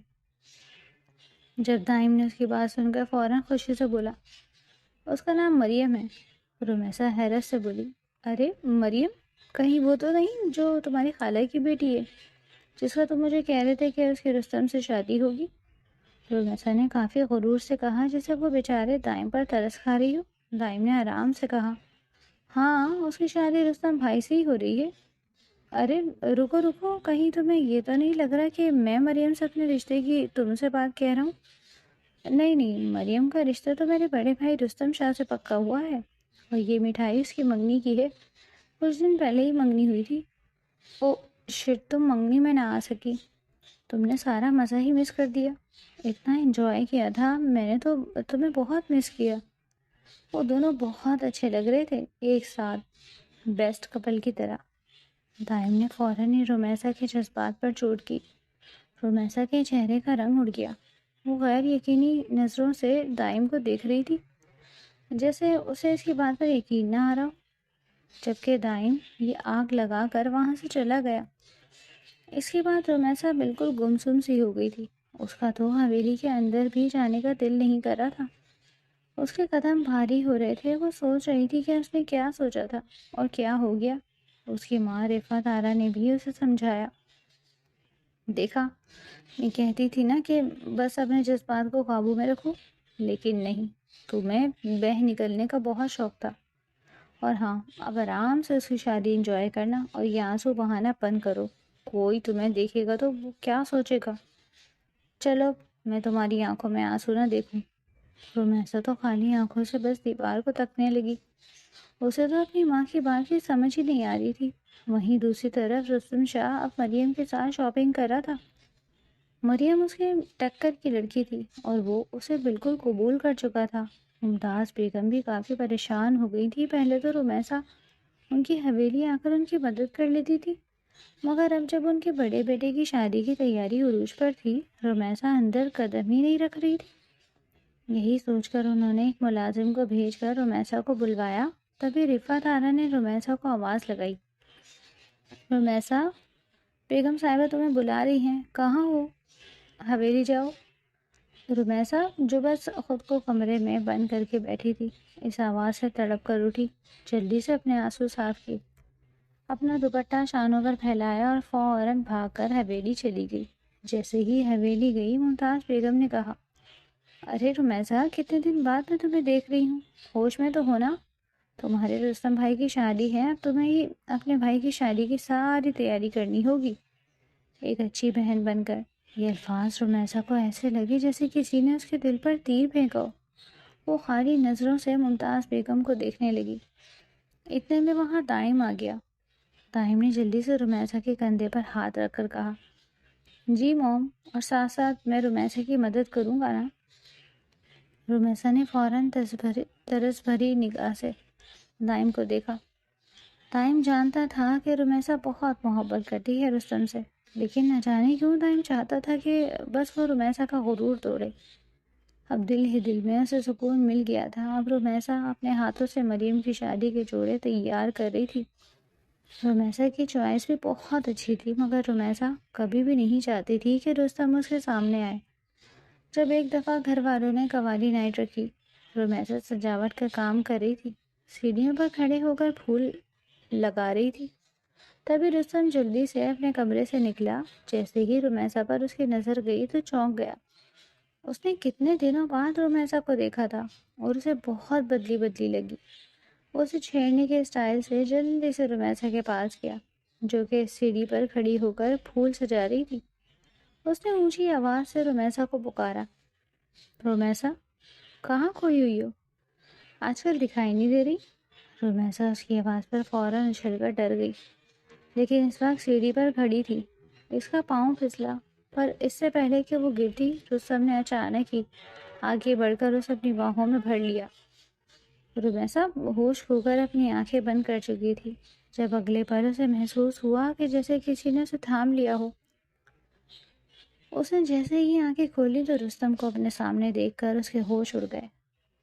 جب دائم نے اس کی بات سن کر فوراً خوشی سے بولا، اس کا نام مریم ہے۔ رومیسا حیرت سے بولی، ارے مریم، کہیں وہ تو نہیں جو تمہاری خالہ کی بیٹی ہے جس کا تم مجھے کہہ رہے تھے کہ اس کی رستم سے شادی ہوگی؟ رومیسا نے کافی غرور سے کہا جیسے وہ بیچارے دائم پر ترس کھا رہی ہو۔ دائم نے آرام سے کہا، ہاں اس کی شادی رستم بھائی سے ہی ہو رہی ہے۔ ارے رکو رکو، کہیں تمہیں یہ تو نہیں لگ رہا کہ میں مریم سے اپنے رشتے کی تم سے بات کہہ رہا ہوں؟ نہیں نہیں، مریم کا رشتہ تو میرے بڑے بھائی رستم شاہ سے پکا ہوا ہے اور یہ مٹھائی اس کی منگنی کی ہے۔ کچھ دن پہلے ہی منگنی ہوئی تھی۔ او شٹ، تم منگنی میں نہ آ سکی، تم نے سارا مزہ ہی مس کر دیا۔ اتنا انجوائے کیا تھا میں نے تو تمہیں بہت مس کیا۔ وہ دونوں بہت اچھے لگ رہے تھے ایک ساتھ، بیسٹ کپل کی طرح۔ دائم نے فوراً ہی رومیسا کے جذبات پر چوٹ کی۔ رومیسا کے چہرے کا رنگ اڑ گیا۔ وہ غیر یقینی نظروں سے دائم کو دیکھ رہی تھی جیسے اسے اس کی بات پر یقین نہ آ رہا ہو، جبکہ دائم یہ آگ لگا کر وہاں سے چلا گیا۔ اس کے بعد رومیسا بالکل گمسم سی ہو گئی تھی۔ اس کا تو حویلی کے اندر بھی جانے کا دل نہیں کر رہا تھا۔ اس کے قدم بھاری ہو رہے تھے۔ وہ سوچ رہی تھی کہ اس نے کیا سوچا تھا اور کیا ہو گیا۔ اس کی ماں رفعت آرا نے بھی اسے سمجھایا، دیکھا میں کہتی تھی نا کہ بس اپنے جذبات کو قابو میں رکھو، لیکن نہیں، تمہیں بہہ نکلنے کا بہت شوق تھا۔ اور ہاں، اب آرام سے اس کی شادی انجوائے کرنا اور یہ آنسو بہانا بند کرو، کوئی تمہیں دیکھے گا تو وہ کیا سوچے گا؟ چلو میں تمہاری آنکھوں میں آنسو نہ دیکھوں۔ رومیسا تو خالی آنکھوں سے بس دیوار کو تکنے لگی۔ اسے تو اپنی ماں کی بات کی سمجھ ہی نہیں آ رہی تھی۔ وہیں دوسری طرف رستم شاہ اب مریم کے ساتھ شاپنگ کر رہا تھا۔ مریم اس کے ٹکر کی لڑکی تھی اور وہ اسے بالکل قبول کر چکا تھا۔ ممتاز بیگم بھی کافی پریشان ہو گئی تھی۔ پہلے تو رومیسا ان کی حویلی آ کر ان کی مدد کر لیتی تھی، مگر اب جب ان کے بڑے بیٹے کی شادی کی تیاری عروج پر تھی، رومیسا اندر قدم ہی نہیں رکھ رہی تھی۔ یہی سوچ کر انہوں نے ایک ملازم کو بھیج کر رومیسا کو بلوایا۔ تبھی رفعت آرا نے رومیسا کو آواز لگائی، رومیسا، بیگم صاحبہ تمہیں بلا رہی ہیں، کہاں ہو؟ حویلی جاؤ۔ رومیسا جو بس خود کو کمرے میں بند کر کے بیٹھی تھی، اس آواز سے تڑپ کر اٹھی، جلدی سے اپنے آنسو صاف کیے، اپنا دوپٹہ شانوں پر پھیلایا اور فوراً بھاگ کر حویلی چلی گئی۔ جیسے ہی حویلی گئی، ممتاز بیگم نے کہا، ارے رومیسا، کتنے دن بعد میں تمہیں دیکھ رہی ہوں، ہوش میں تو ہونا؟ تمہارے رستم بھائی کی شادی ہے، اب تمہیں ہی اپنے بھائی کی شادی کی ساری تیاری کرنی ہوگی ایک اچھی بہن بن کر۔ یہ الفاظ رومیسا کو ایسے لگے جیسے کسی نے اس کے دل پر تیر پھینکا ہو۔ وہ خالی نظروں سے ممتاز بیگم کو دیکھنے لگی۔ اتنے میں وہاں دائم آ گیا۔ دائم نے جلدی سے رومیسا کے کندھے پر ہاتھ رکھ کر کہا، جی موم، اور ساتھ ساتھ میں رومیسا کی مدد کروں گا نا؟ رومیسا نے فوراً طرز بھری نگاہ سے دائم کو دیکھا۔ دائم جانتا تھا کہ رمیسا بہت محبت کرتی ہے رستم سے، لیکن نہ جانے کیوں دائم چاہتا تھا کہ بس وہ رمیسا کا غرور توڑے۔ اب دل ہی دل میں اسے سکون مل گیا تھا۔ اب رمیسا اپنے ہاتھوں سے مریم کی شادی کے جوڑے تیار کر رہی تھی۔ رمیسا کی چوائس بھی بہت اچھی تھی، مگر رمیسا کبھی بھی نہیں چاہتی تھی کہ رستم اس کے سامنے آئے۔ جب ایک دفعہ گھر والوں نے قوالی نائٹ رکھی، رمیسا سجاوٹ کا کام کر رہی تھی، سیڑھیوں پر کھڑے ہو کر پھول لگا رہی تھی۔ تبھی رستم جلدی سے اپنے کمرے سے نکلا۔ جیسے ہی رمیسا پر اس کی نظر گئی تو چونک گیا۔ اس نے کتنے دنوں بعد رمیسا کو دیکھا تھا اور اسے بہت بدلی بدلی لگی۔ وہ اسے چھیڑنے کے اسٹائل سے جلدی سے رمیسا کے پاس گیا، جو کہ سیڑھی پر کھڑی ہو کر پھول سجا رہی تھی۔ اس نے اونچی آواز سے رمیسا کو پکارا، رمیسا، کہاں کھوئی ہوئی ہو؟ آج کل دکھائی نہیں دے رہی۔ رمیسا اس کی آواز پر فوراً اچھل کر ڈر گئی، لیکن اس وقت سیڑھی پر کھڑی تھی۔ اس کا پاؤں پھسلا، پر اس سے پہلے کہ وہ گرتی، رستم نے اچانک ہی آگے بڑھ کر اسے اپنی باہوں میں بھر لیا۔ رمیسا ہوش کھو کر اپنی آنکھیں بند کر چکی تھی، جب اگلے پل اسے محسوس ہوا کہ جیسے کسی نے اسے تھام لیا ہو۔ اس نے جیسے ہی آنکھیں کھولی تو رستم کو اپنے سامنے دیکھ کر اس کے ہوش اڑ گئے۔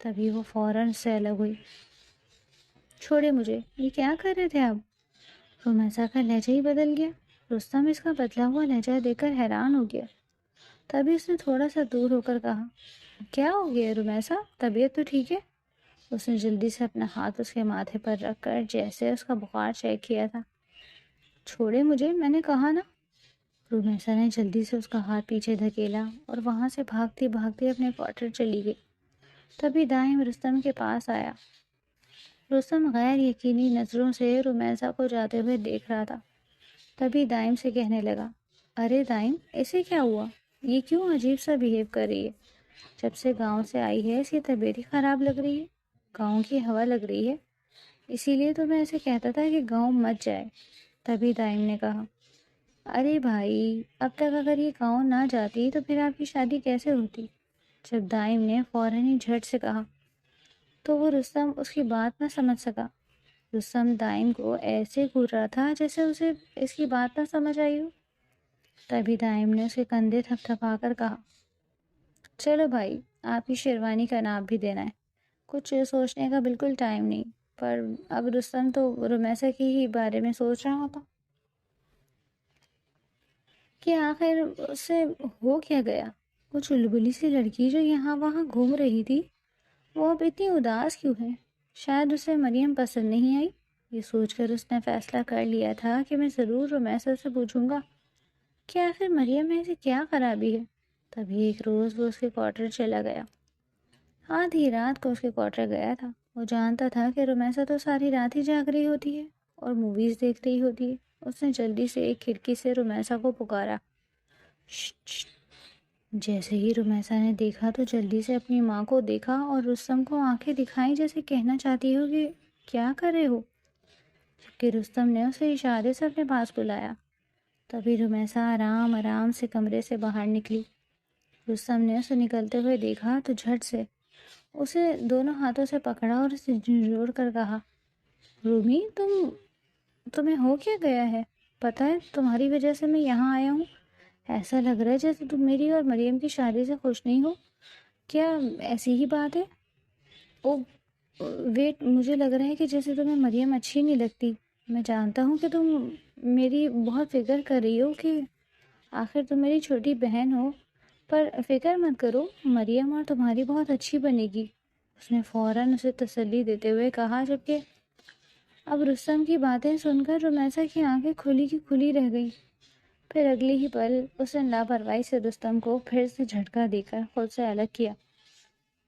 تبھی وہ فوراً سے الگ ہوئی۔ چھوڑے مجھے، یہ کیا کر رہے تھے آپ؟ رمیسا کا لہجہ ہی بدل گیا۔ رستم اس کا بدلا ہوا لہجہ دیکھ کر حیران ہو گیا۔ تبھی اس نے تھوڑا سا دور ہو کر کہا، کیا ہو گیا رمیسا، طبیعت تو ٹھیک ہے؟ اس نے جلدی سے اپنا ہاتھ اس کے ماتھے پر رکھ کر جیسے اس کا بخار چیک کیا تھا۔ چھوڑے مجھے، میں نے کہا نا۔ رمیسا نے جلدی سے اس کا ہاتھ پیچھے دھکیلا اور وہاں سے بھاگتی بھاگتی اپنے کوارٹر چلی گئی۔ تبھی دائم رستم کے پاس آیا۔ رستم غیر یقینی نظروں سے رمیسا کو جاتے ہوئے دیکھ رہا تھا۔ تبھی دائم سے کہنے لگا، ارے دائم، اسے کیا ہوا؟ یہ کیوں عجیب سا بیہیو کر رہی ہے؟ جب سے گاؤں سے آئی ہے اس کی طبیعت ہی خراب لگ رہی ہے، گاؤں کی ہوا لگ رہی ہے، اسی لیے تو میں ایسے کہتا تھا کہ گاؤں مت جائے۔ تبھی دائم نے کہا، ارے بھائی، اب تک اگر یہ گاؤں نہ جاتی تو پھر آپ کی شادی کیسے ہوتی؟ جب دائم نے فوراً ہی جھٹ سے کہا تو وہ رستم اس کی بات نہ سمجھ سکا۔ رستم دائم کو ایسے گھور رہا تھا جیسے اسے اس کی بات نہ سمجھ آئی ہو۔ تبھی دائم نے اسے کندھے تھپ تھپا کر کہا، چلو بھائی، آپ کی شیروانی کا نام بھی دینا ہے، کچھ سوچنے کا بالکل ٹائم نہیں۔ پر اب رستم تو رمیسا کی ہی بارے میں سوچ رہا تھا کہ آخر اس سے ہو کیا گیا۔ وہ چلبلی سی لڑکی جو یہاں وہاں گھوم رہی تھی، وہ اب اتنی اداس کیوں ہے؟ شاید اسے مریم پسند نہیں آئی۔ یہ سوچ کر اس نے فیصلہ کر لیا تھا کہ میں ضرور رمیسا سے پوچھوں گا کہ آخر مریم میں ایسی کیا خرابی ہے۔ تبھی ایک روز وہ اس کے کوارٹر چلا گیا۔ آدھی رات کو اس کے کوارٹر گیا تھا۔ وہ جانتا تھا کہ رمیسا تو ساری رات ہی جاگ رہی ہوتی ہے اور موویز دیکھ رہی ہوتی ہے۔ اس نے جلدی سے ایک کھڑکی سے رمیسا کو پکارا، شٹ شٹ۔ جیسے ہی رمیسا نے دیکھا تو جلدی سے اپنی ماں کو دیکھا اور رستم کو آنکھیں دکھائیں جیسے کہنا چاہتی ہو کہ کیا کر رہے ہو، جبکہ رستم نے اسے اشارے سے اپنے پاس بلایا۔ تبھی رمیسا آرام آرام سے کمرے سے باہر نکلی۔ رستم نے اسے نکلتے ہوئے دیکھا تو جھٹ سے اسے دونوں ہاتھوں سے پکڑا اور اسے جھنجھوڑ کر کہا، رومی، تمہیں ہو کیا گیا ہے؟ پتہ ہے تمہاری وجہ سے میں یہاں آیا ہوں۔ ایسا لگ رہا ہے جیسے تم میری اور مریم کی شادی سے خوش نہیں ہو۔ کیا ایسی ہی بات ہے؟ او ویٹ، مجھے لگ رہا ہے کہ جیسے تمہیں مریم اچھی نہیں لگتی۔ میں جانتا ہوں کہ تم میری بہت فکر کر رہی ہو کہ آخر تم میری چھوٹی بہن ہو، پر فکر مت کرو، مریم اور تمہاری بہت اچھی بنے گی۔ اس نے فوراً اسے تسلی دیتے ہوئے کہا، جبکہ اب رستم کی باتیں سن کر رمیسا کی آنکھیں کھلی کی کھلی رہ گئی۔ پھر اگلی ہی پل اس نے لاپرواہی سے رستم کو پھر سے جھٹکا دے کر خود سے الگ کیا۔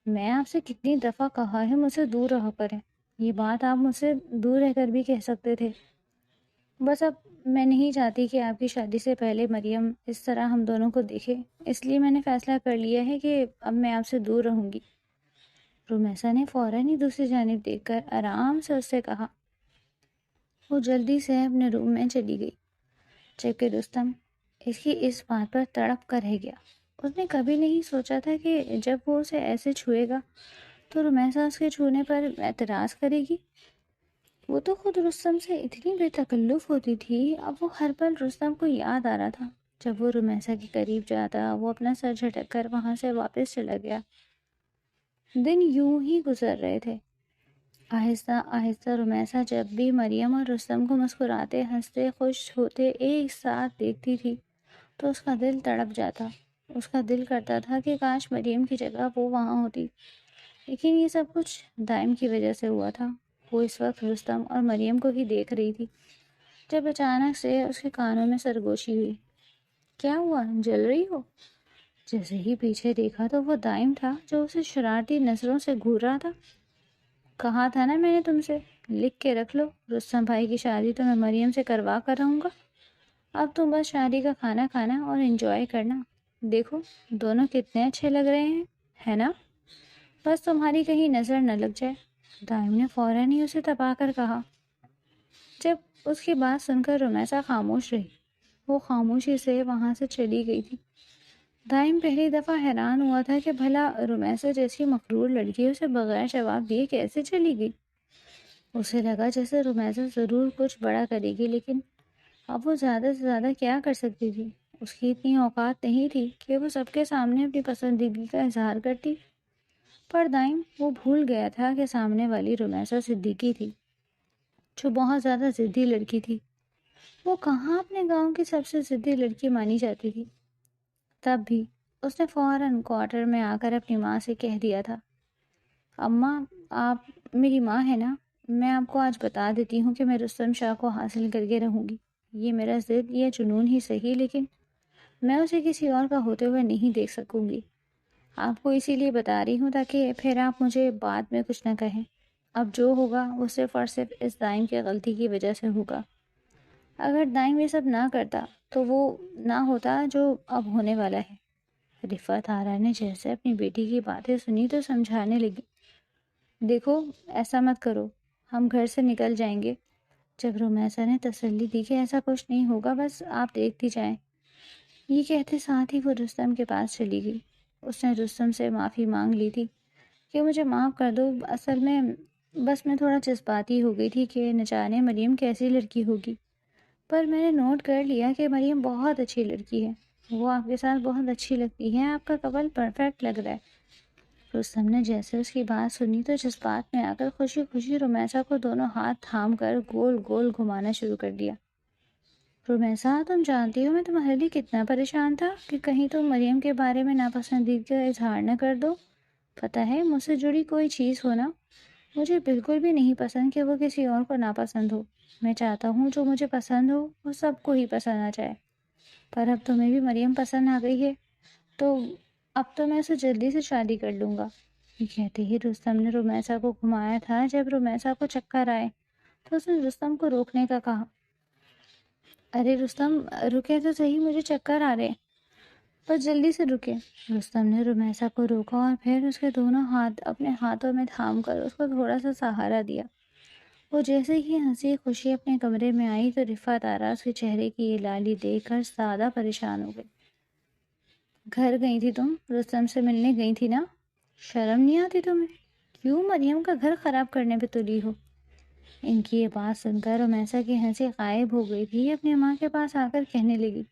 میں آپ سے کتنی دفعہ کہا ہے مجھ سے دور رہا کریں، یہ بات آپ مجھ سے دور رہ کر بھی کہہ سکتے تھے۔ بس اب میں نہیں چاہتی کہ آپ کی شادی سے پہلے مریم اس طرح ہم دونوں کو دیکھے، اس لیے میں نے فیصلہ کر لیا ہے کہ اب میں آپ سے دور رہوں گی۔ رمیسا نے فوراً ہی دوسری جانب دیکھ کر آرام سے اس سے کہا۔ وہ جلدی سے اپنے روم میں چلی گئی، جبکہ رستم اس کی اس بات پر تڑپ کر رہ گیا۔ اس نے کبھی نہیں سوچا تھا کہ جب وہ اسے ایسے چھوئے گا تو رمیسا اس کے چھونے پر اعتراض کرے گی۔ وہ تو خود رستم سے اتنی بے تکلف ہوتی تھی، اب وہ ہر پل رستم کو یاد آ رہا تھا۔ جب وہ رمیسا کے قریب جاتا وہ اپنا سر جھٹک کر وہاں سے واپس چلا گیا۔ دن یوں ہی گزر رہے تھے۔ آہستہ آہستہ رمیسا جب بھی مریم اور رستم کو مسکراتے ہنستے خوش ہوتے ایک ساتھ دیکھتی تھی تو اس کا دل تڑپ جاتا۔ اس کا دل کرتا تھا کہ کاش مریم کی جگہ وہ وہاں ہوتی، لیکن یہ سب کچھ دائم کی وجہ سے ہوا تھا۔ وہ اس وقت رستم اور مریم کو ہی دیکھ رہی تھی جب اچانک سے اس کے کانوں میں سرگوشی ہوئی۔ کیا ہوا، جل رہی ہو؟ جیسے ہی پیچھے دیکھا تو وہ دائم تھا جو اسے شرارتی نظروں سے گھور رہا تھا۔ کہا تھا نا میں نے تم سے، لکھ کے رکھ لو، رستم بھائی کی شادی تو میں مریم سے کروا کر رہوں گا۔ اب تم بس شادی کا کھانا کھانا اور انجوائے کرنا۔ دیکھو دونوں کتنے اچھے لگ رہے ہیں، ہے نا؟ بس تمہاری کہیں نظر نہ لگ جائے۔ دائم نے فوراً ہی اسے تپا کر کہا۔ جب اس کی بات سن کر رمیسا خاموش رہی۔ وہ خاموشی سے وہاں سے چلی گئی تھی۔ دائم پہلی دفعہ حیران ہوا تھا کہ بھلا رمیسا جیسی مغرور لڑکی اسے بغیر جواب دیے کیسے چلی گئی۔ اسے لگا جیسے رمیسا ضرور کچھ بڑا کرے گی، لیکن اب وہ زیادہ سے زیادہ کیا کر سکتی تھی؟ اس کی اتنی اوقات نہیں تھی کہ وہ سب کے سامنے اپنی پسندیدگی کا اظہار کرتی۔ پر دائم وہ بھول گیا تھا کہ سامنے والی رمیسا صدیقی تھی، جو بہت زیادہ ضدی لڑکی تھی۔ وہ کہاں اپنے گاؤں کی سب سے ضدی لڑکی مانی جاتی تھی۔ تب بھی اس نے فوراً کوارٹر میں آ کر اپنی ماں سے کہہ دیا تھا، اماں آپ میری ماں ہے نا، میں آپ کو آج بتا دیتی ہوں کہ میں رستم شاہ کو حاصل کر کے رہوں گی۔ یہ میرا ضد یہ جنون ہی صحیح، لیکن میں اسے کسی اور کا ہوتے ہوئے نہیں دیکھ سکوں گی۔ آپ کو اسی لیے بتا رہی ہوں تاکہ پھر آپ مجھے بعد میں کچھ نہ کہیں۔ اب جو ہوگا وہ صرف اور صرف اس دائم کی غلطی کی وجہ سے ہوگا۔ اگر دائم یہ سب نہ کرتا تو وہ نہ ہوتا جو اب ہونے والا ہے۔ رفعت آرا نے جیسے اپنی بیٹی کی باتیں سنی تو سمجھانے لگی، دیکھو ایسا مت کرو، ہم گھر سے نکل جائیں گے۔ جب رمیسا نے تسلی دی کہ ایسا کچھ نہیں ہوگا، بس آپ دیکھتی جائیں، یہ کہتے ساتھ ہی وہ رستم کے پاس چلی گئی۔ اس نے رستم سے معافی مانگ لی تھی کہ مجھے معاف کر دو، اصل میں بس میں تھوڑا جذباتی ہو گئی تھی کہ نہ جانے مریم کیسی لڑکی ہوگی، پر میں نے نوٹ کر لیا کہ مریم بہت اچھی لڑکی ہے، وہ آپ کے ساتھ بہت اچھی لگتی ہے، آپ کا کپل پرفیکٹ لگ رہا ہے۔ رستم نے جیسے اس کی بات سنی تو جذبات میں آ کر خوشی خوشی رمیسا کو دونوں ہاتھ تھام کر گول گول گھمانا شروع کر دیا۔ رمیسا تم جانتی ہو میں تمہارے لیے کتنا پریشان تھا کہ کہیں تم مریم کے بارے میں ناپسندیدگی کا اظہار نہ کر دو۔ پتہ ہے مجھ سے جڑی کوئی چیز ہو نا، مجھے بالکل بھی نہیں پسند کہ وہ کسی اور کو ناپسند ہو۔ میں چاہتا ہوں جو مجھے پسند ہو وہ سب کو ہی پسند آ جائے، پر اب تمہیں بھی مریم پسند آ گئی ہے تو اب تو میں اسے جلدی سے شادی کر لوں گا۔ یہ کہتے ہی رستم نے رمیسا کو گھمایا تھا۔ جب رمیسا کو چکر آئے تو اس نے رستم کو روکنے کا کہا، ارے رستم رکے تو صحیح، مجھے چکر آ رہے ہیں، بس جلدی سے رکے۔ رستم نے رمیسا کو روکا اور پھر اس کے دونوں ہاتھ اپنے ہاتھوں میں تھام کر اس کو تھوڑا سا سہارا دیا۔ وہ جیسے ہی ہنسی خوشی اپنے کمرے میں آئی تو رفعت آرا اس کے چہرے کی یہ لالی دیکھ کر زیادہ پریشان ہو گئی۔ گھر گئی تھی تم، رستم سے ملنے گئی تھی نا، شرم نہیں آتی تمہیں؟ کیوں مریم کا گھر خراب کرنے پہ تلی ہو؟ ان کی یہ بات سن کر رمیسا کی ہنسی غائب ہو گئی تھی۔ اپنی ماں کے پاس آ کر کہنے لگی،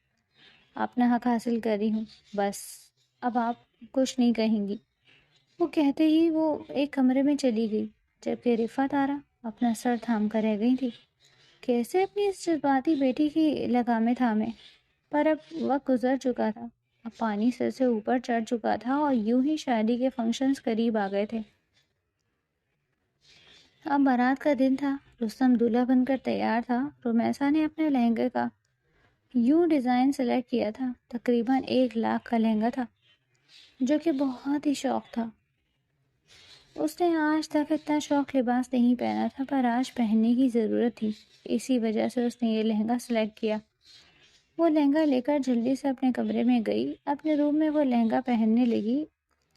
اپنا حق حاصل کر رہی ہوں، بس اب آپ کچھ نہیں کہیں گی۔ وہ کہتے ہی وہ ایک کمرے میں چلی گئی، جبکہ رفعت آرا اپنا سر تھام کر رہ گئی تھی۔ کیسے اپنی اس جذباتی بیٹی کی لگامیں تھامے؟ پر اب وقت گزر چکا تھا، اب پانی سر سے اوپر چڑھ چکا تھا اور یوں ہی شادی کے فنکشنز قریب آ گئے تھے۔ اب بارات کا دن تھا، رستم دولہا بن کر تیار تھا۔ رمیسا نے اپنے لہنگے کا یوں ڈیزائن سلیکٹ کیا تھا، تقریباً 1 لاکھ کا لہنگا تھا، جو کہ بہت ہی شوق تھا۔ اس نے آج تک اتنا شوق لباس نہیں پہنا تھا، پر آج پہننے کی ضرورت تھی، اسی وجہ سے اس نے یہ لہنگا سلیکٹ کیا۔ وہ لہنگا لے کر جلدی سے اپنے کمرے میں گئی، اپنے روم میں وہ لہنگا پہننے لگی۔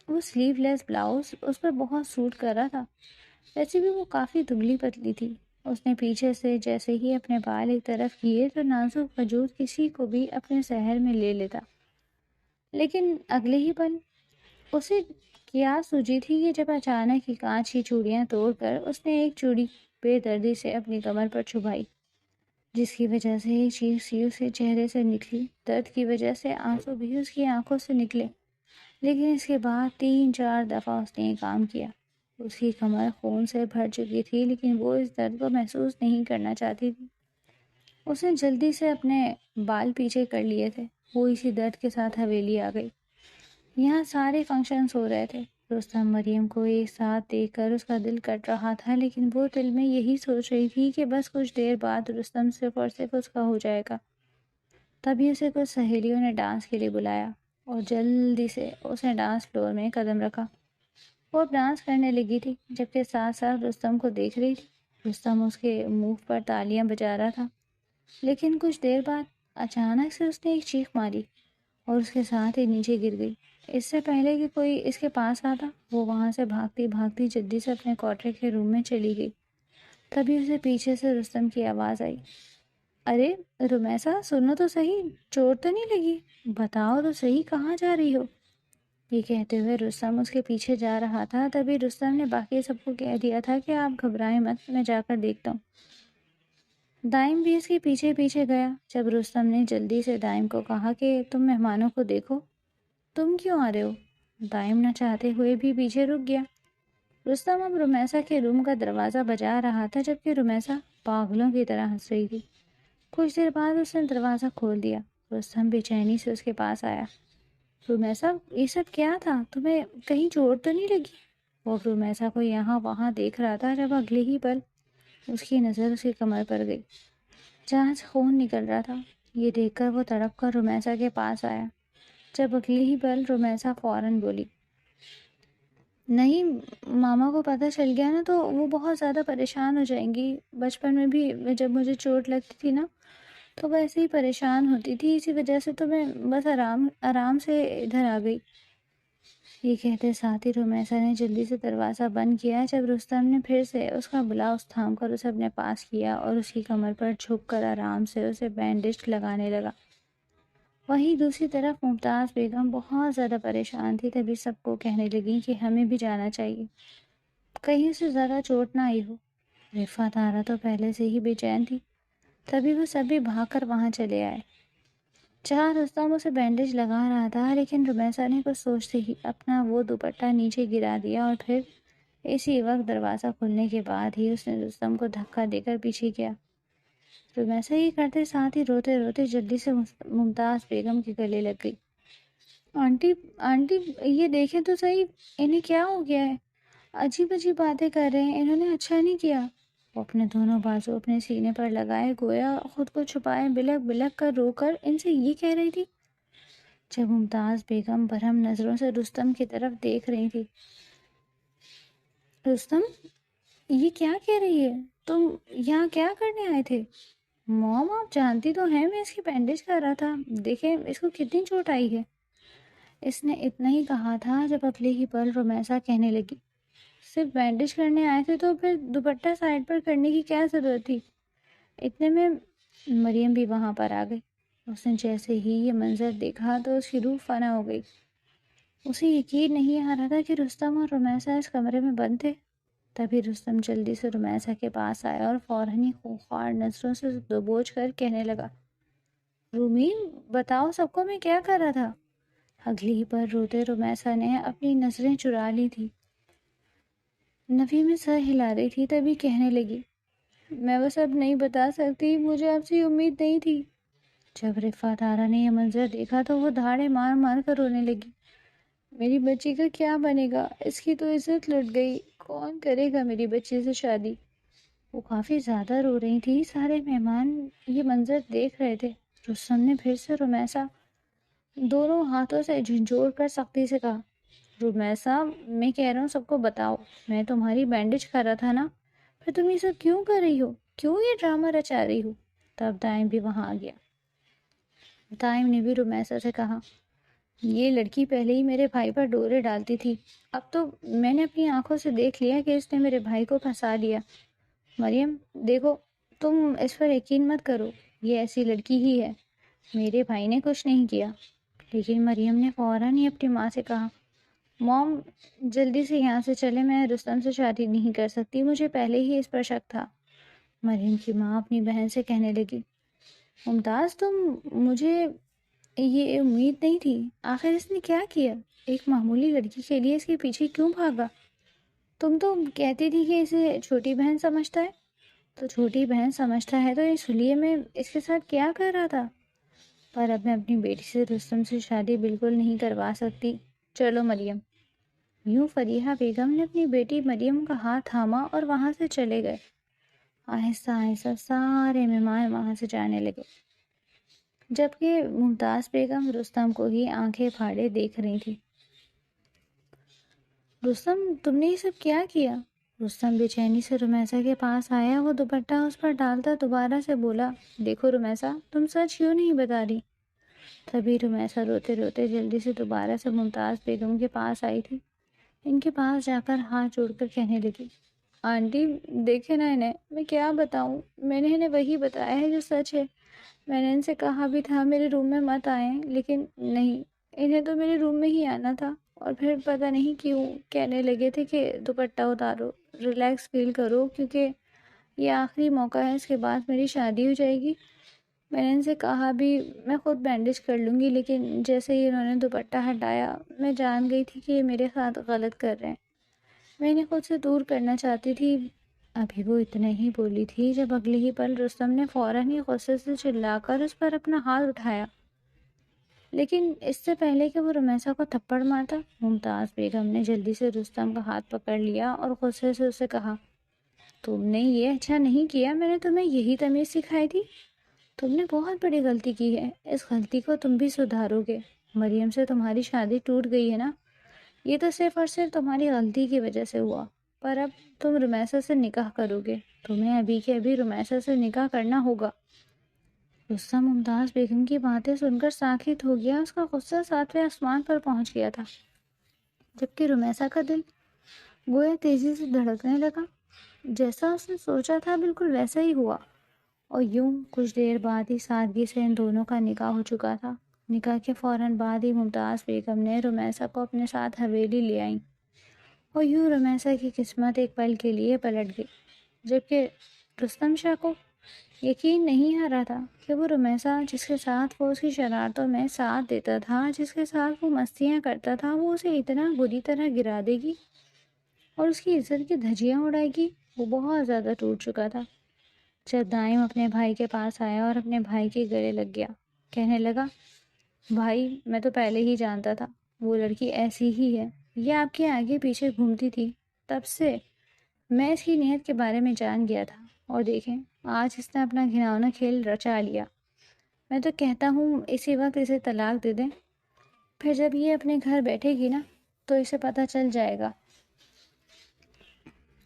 وہ سلیو لیس بلاؤز اس پر بہت سوٹ کر رہا تھا، ویسے بھی وہ کافی دبلی پتلی تھی۔ اس نے پیچھے سے جیسے ہی اپنے بال ایک طرف کیے تو نازک وجود کسی کو بھی اپنے سحر میں لے لیتا، لیکن اگلے ہی پل اسے کیا سوجی تھی کہ جب اچانک ہی کانچ کی چوڑیاں توڑ کر اس نے ایک چوڑی بے دردی سے اپنی کمر پر چھپائی، جس کی وجہ سے ایک چیخ سی اس کے چہرے سے نکلی۔ درد کی وجہ سے آنسو بھی اس کی آنکھوں سے نکلے، لیکن اس کے بعد 3-4 دفعہ اس نے یہ کام کیا۔ اس کی کمر خون سے بھر چکی تھی، لیکن وہ اس درد کو محسوس نہیں کرنا چاہتی تھی۔ اس نے جلدی سے اپنے بال پیچھے کر لیے تھے۔ وہ اسی درد کے ساتھ حویلی آ گئی۔ یہاں سارے فنکشنز ہو رہے تھے۔ رستم مریم کو ایک ساتھ دیکھ کر اس کا دل کٹ رہا تھا، لیکن وہ دل میں یہی سوچ رہی تھی کہ بس کچھ دیر بعد رستم صرف اور صرف اس کا ہو جائے گا۔ تبھی اسے کچھ سہیلیوں نے ڈانس کے لیے بلایا اور جلدی سے اس نے ڈانس فلور میں قدم رکھا۔ وہ اب ڈانس کرنے لگی تھی، جبکہ ساتھ ساتھ رستم کو دیکھ رہی تھی۔ رستم اس کے منہ پر تالیاں بجا رہا تھا، لیکن کچھ دیر بعد اچانک سے اس نے ایک چیخ ماری اور اس کے ساتھ ہی نیچے گر گئی۔ اس سے پہلے کہ کوئی اس کے پاس آتا، وہ وہاں سے بھاگتی بھاگتی جلدی سے اپنے کوٹرے کے روم میں چلی گئی۔ تبھی اسے پیچھے سے رستم کی آواز آئی، ارے رمیسا، سنو تو صحیح، چوٹ تو نہیں لگی؟ بتاؤ تو صحیح، کہاں جا رہی ہو؟ یہ کہتے ہوئے رستم اس کے پیچھے جا رہا تھا۔ تبھی رستم نے باقی سب کو کہہ دیا تھا کہ آپ گھبرائیں مت، میں جا کر دیکھتا ہوں۔ دائم بھی اس کے پیچھے پیچھے گیا۔ جب رستم نے جلدی سے دائم کو کہا کہ تم مہمانوں کو دیکھو، تم کیوں آ رہے ہو؟ دائم نہ چاہتے ہوئے بھی پیچھے رک گیا۔ رستم اب رمیسا کے روم کا دروازہ بجا رہا تھا، جبکہ رمیسا پاگلوں کی طرح ہنس رہی تھی۔ کچھ دیر بعد اس نے دروازہ کھول دیا۔ رستم بے چینی سے اس کے پاس آیا۔ رمیسا، یہ سب کیا تھا؟ تمہیں کہیں چوٹ تو نہیں لگی؟ وہ رمیسا کو یہاں وہاں دیکھ رہا تھا، جب اگلے ہی پل اس کی نظر اس کی کمر پر گئی، جہاں سے خون نکل رہا تھا۔ یہ دیکھ کر وہ تڑپ کر رمیسا کے پاس آیا۔ جب اگلے ہی پل رمیسا فوراً بولی، نہیں، ماما کو پتہ چل گیا نا تو وہ بہت زیادہ پریشان ہو جائیں گی۔ بچپن میں بھی جب مجھے چوٹ لگتی تھی نا تو ویسے ہی پریشان ہوتی تھی، اسی وجہ سے تو میں بس آرام سے ادھر آ گئی۔ یہ کہتے ساتھ ہی رمیسا نے جلدی سے دروازہ بند کیا۔ جب رستم نے پھر سے اس کا بلاؤز تھام کر اسے اپنے پاس کیا اور اس کی کمر پر جھک کر آرام سے اسے بینڈیج لگانے لگا، وہیں دوسری طرف ممتاز بیگم بہت زیادہ پریشان تھی۔ تبھی سب کو کہنے لگی کہ ہمیں بھی جانا چاہیے، کہیں سے زیادہ چوٹ نہ آئی ہو۔ رفعت آرا تو پہلے سے ہی بے چین تھی۔ تبھی وہ سبھی بھاگ کر وہاں چلے آئے جہاں رستم اسے بینڈیج لگا رہا تھا، لیکن رمیسا نے کچھ سوچتے ہی اپنا وہ دوپٹہ نیچے گرا دیا اور پھر اسی وقت دروازہ کھلنے کے بعد ہی اس نے رستم کو دھکا دے کر پیچھے کیا۔ رمیسا یہ کرتے ساتھ ہی روتے روتے جلدی سے ممتاز بیگم کے گلے لگ گئی۔ آنٹی، آنٹی، یہ دیکھیں تو صحیح، انہیں کیا ہو گیا ہے؟ عجیب عجیب باتیں کر رہے ہیں، انہوں نے اچھا نہیں کیا۔ وہ اپنے دونوں بازو اپنے سینے پر لگائے، گویا خود کو چھپائے، بلک بلک کر رو کر ان سے یہ کہہ رہی تھی۔ جب ممتاز بیگم برہم نظروں سے رستم کی طرف دیکھ رہی تھی، رستم، یہ کیا کہہ رہی ہے؟ تم یہاں کیا کرنے آئے تھے؟ موم، آپ جانتی تو ہیں میں اس کی بینڈیج کر رہا تھا، دیکھیں اس کو کتنی چوٹ آئی ہے۔ اس نے اتنا ہی کہا تھا جب اگلے ہی پل رمیسا کہنے لگی، صرف بینڈیج کرنے آئے تھے تو پھر دوپٹہ سائڈ پر کرنے کی کیا ضرورت تھی؟ اتنے میں مریم بھی وہاں پر آ گئی۔ اس نے جیسے ہی یہ منظر دیکھا تو اس کی روح فنا ہو گئی۔ اسے یقین نہیں آ رہا تھا کہ رستم اور رمیسا اس کمرے میں بند تھے۔ تبھی رستم جلدی سے رمیسا کے پاس آیا اور فوراً ہی خوخار نظروں سے دبوچ کر کہنے لگا، رومین، بتاؤ سب کو میں کیا کر رہا تھا؟ اگلی ہی پر روتے رمیسا نے اپنی نظریں چرا لی تھی، نفی میں سر ہلا رہی تھی۔ تبھی کہنے لگی، میں وہ سب نہیں بتا سکتی، مجھے آپ سے امید نہیں تھی۔ جب رفعت آرا نے یہ منظر دیکھا تو وہ دھاڑے مار مار کر رونے لگی، میری بچی کا کیا بنے گا؟ اس کی تو عزت لٹ گئی، کون کرے گا میری بچی سے شادی؟ وہ کافی زیادہ رو رہی تھی۔ سارے مہمان یہ منظر دیکھ رہے تھے۔ رستم نے پھر سے رمیسا دونوں ہاتھوں سے جھنجھوڑ کر سختی سے کہا، رمیسا، میں کہہ رہا ہوں سب کو بتاؤ، میں تمہاری بینڈیج کر رہا تھا نا، پھر تم یہ سب کیوں کر رہی ہو؟ کیوں یہ ڈرامہ رچا رہی ہو؟ تب دائم بھی وہاں آ گیا۔ دائم نے بھی رمیسا سے کہا، یہ لڑکی پہلے ہی میرے بھائی پر ڈورے ڈالتی تھی، اب تو میں نے اپنی آنکھوں سے دیکھ لیا کہ اس نے میرے بھائی کو پھنسا لیا۔ مریم، دیکھو، تم اس پر یقین مت کرو، یہ ایسی لڑکی ہی ہے، میرے بھائی نے کچھ نہیں کیا۔ لیکن مریم نے فوراً ہی اپنی ماں سے کہا، موم جلدی سے یہاں سے چلے، میں رستم سے شادی نہیں کر سکتی، مجھے پہلے ہی اس پر شک تھا۔ مریم کی ماں اپنی بہن سے کہنے لگی، ممتاز مجھے یہ امید نہیں تھی، آخر اس نے کیا کیا؟ ایک معمولی لڑکی کے لیے اس کے پیچھے کیوں بھاگا؟ تم تو کہتی تھی کہ اسے چھوٹی بہن سمجھتا ہے، تو چھوٹی بہن سمجھتا ہے تو اس لیے میں اس کے ساتھ کیا کر رہا تھا؟ پر اب میں اپنی بیٹی سے رستم سے شادی بالکل نہیں کروا سکتی، چلو مریم۔ یوں فریحہ بیگم نے اپنی بیٹی مریم کا ہاتھ تھاما اور وہاں سے چلے گئے۔ آہستہ آہستہ سارے مہمان وہاں سے جانے لگے، جبکہ ممتاز بیگم رستم کو ہی آنکھیں پھاڑے دیکھ رہی تھی۔ رستم، تم نے یہ سب کیا کیا؟ رستم بے چینی سے رمیسا کے پاس آیا، وہ دوپٹہ اس پر ڈالتا دوبارہ سے بولا، دیکھو رمیسا، تم سچ کیوں نہیں بتا رہی؟ تبھی رمیسا روتے روتے جلدی سے دوبارہ سے ممتاز بیگم کے پاس آئی تھی۔ ان کے پاس جا کر ہاتھ جوڑ کر کہنے لگی، آنٹی دیکھے نا انہیں، میں کیا بتاؤں، میں نے انہیں وہی بتایا ہے جو سچ ہے۔ میں نے ان سے کہا بھی تھا میرے روم میں مت آئیں، لیکن نہیں، انہیں تو میرے روم میں ہی آنا تھا، اور پھر پتہ نہیں کیوں کہنے لگے تھے کہ دوپٹہ اتارو، ریلیکس فیل کرو، کیونکہ یہ آخری موقع ہے، اس کے بعد میری شادی ہو جائے گی۔ میں نے ان سے کہا بھی میں خود بینڈیج کر لوں گی، لیکن جیسے ہی انہوں نے دوپٹہ ہٹایا میں جان گئی تھی کہ یہ میرے ساتھ غلط کر رہے ہیں، میں انہیں خود سے دور کرنا چاہتی تھی۔ ابھی وہ اتنے ہی بولی تھی جب اگلے ہی پل رستم نے فوراً ہی غصے سے چلا کر اس پر اپنا ہاتھ اٹھایا، لیکن اس سے پہلے کہ وہ رمیسا کو تھپڑ مارتا، ممتاز بیگم نے جلدی سے رستم کا ہاتھ پکڑ لیا اور غصے سے اسے کہا، تم نے یہ اچھا نہیں کیا، میں نے تمہیں یہی تمیز سکھائی تھی، تم نے بہت بڑی غلطی کی ہے، اس غلطی کو تم بھی سدھارو گے۔ مریم سے تمہاری شادی ٹوٹ گئی ہے نا، یہ تو صرف اور صرف تمہاری غلطی کی وجہ سے ہوا، پر اب تم رمیسا سے نکاح کرو گے، تمہیں ابھی کے ابھی رمیسا سے نکاح کرنا ہوگا۔ رستم ممتاز بیگم کی باتیں سن کر ساکت ہو گیا، اس کا غصہ ساتویں آسمان پر پہنچ گیا تھا، جبکہ رمیسا کا دل گویا تیزی سے دھڑکنے لگا۔ جیسا اس نے سوچا تھا بالکل ویسا ہی ہوا، اور یوں کچھ دیر بعد ہی سادگی سے ان دونوں کا نکاح ہو چکا تھا۔ نکاح کے فوراً بعد ہی ممتاز بیگم نے رمیسا کو اپنے ساتھ حویلی لے آئیں، اور یوں رمیسا کی قسمت ایک پل کے لیے پلٹ گئی، جبکہ رستم شاہ کو یقین نہیں آ رہا تھا کہ وہ رمیسا جس کے ساتھ وہ اس کی شرارتوں میں ساتھ دیتا تھا، جس کے ساتھ وہ مستیاں کرتا تھا، وہ اسے اتنا بری طرح گرا دے گی اور اس کی عزت کی دھجیاں اڑائے گی۔ وہ بہت زیادہ ٹوٹ چکا تھا۔ جب دائم اپنے بھائی کے پاس آیا اور اپنے بھائی کے گلے لگ گیا، کہنے لگا، بھائی میں تو پہلے ہی جانتا تھا وہ لڑکی ایسی ہی ہے، یہ آپ کے آگے پیچھے گھومتی تھی، تب سے میں اس کی نیت کے بارے میں جان گیا تھا، اور دیکھیں آج اس نے اپنا گھناؤنا کھیل رچا لیا۔ میں تو کہتا ہوں اسی وقت اسے طلاق دے دیں، پھر جب یہ اپنے گھر بیٹھے گی نا تو اسے پتہ چل جائے گا۔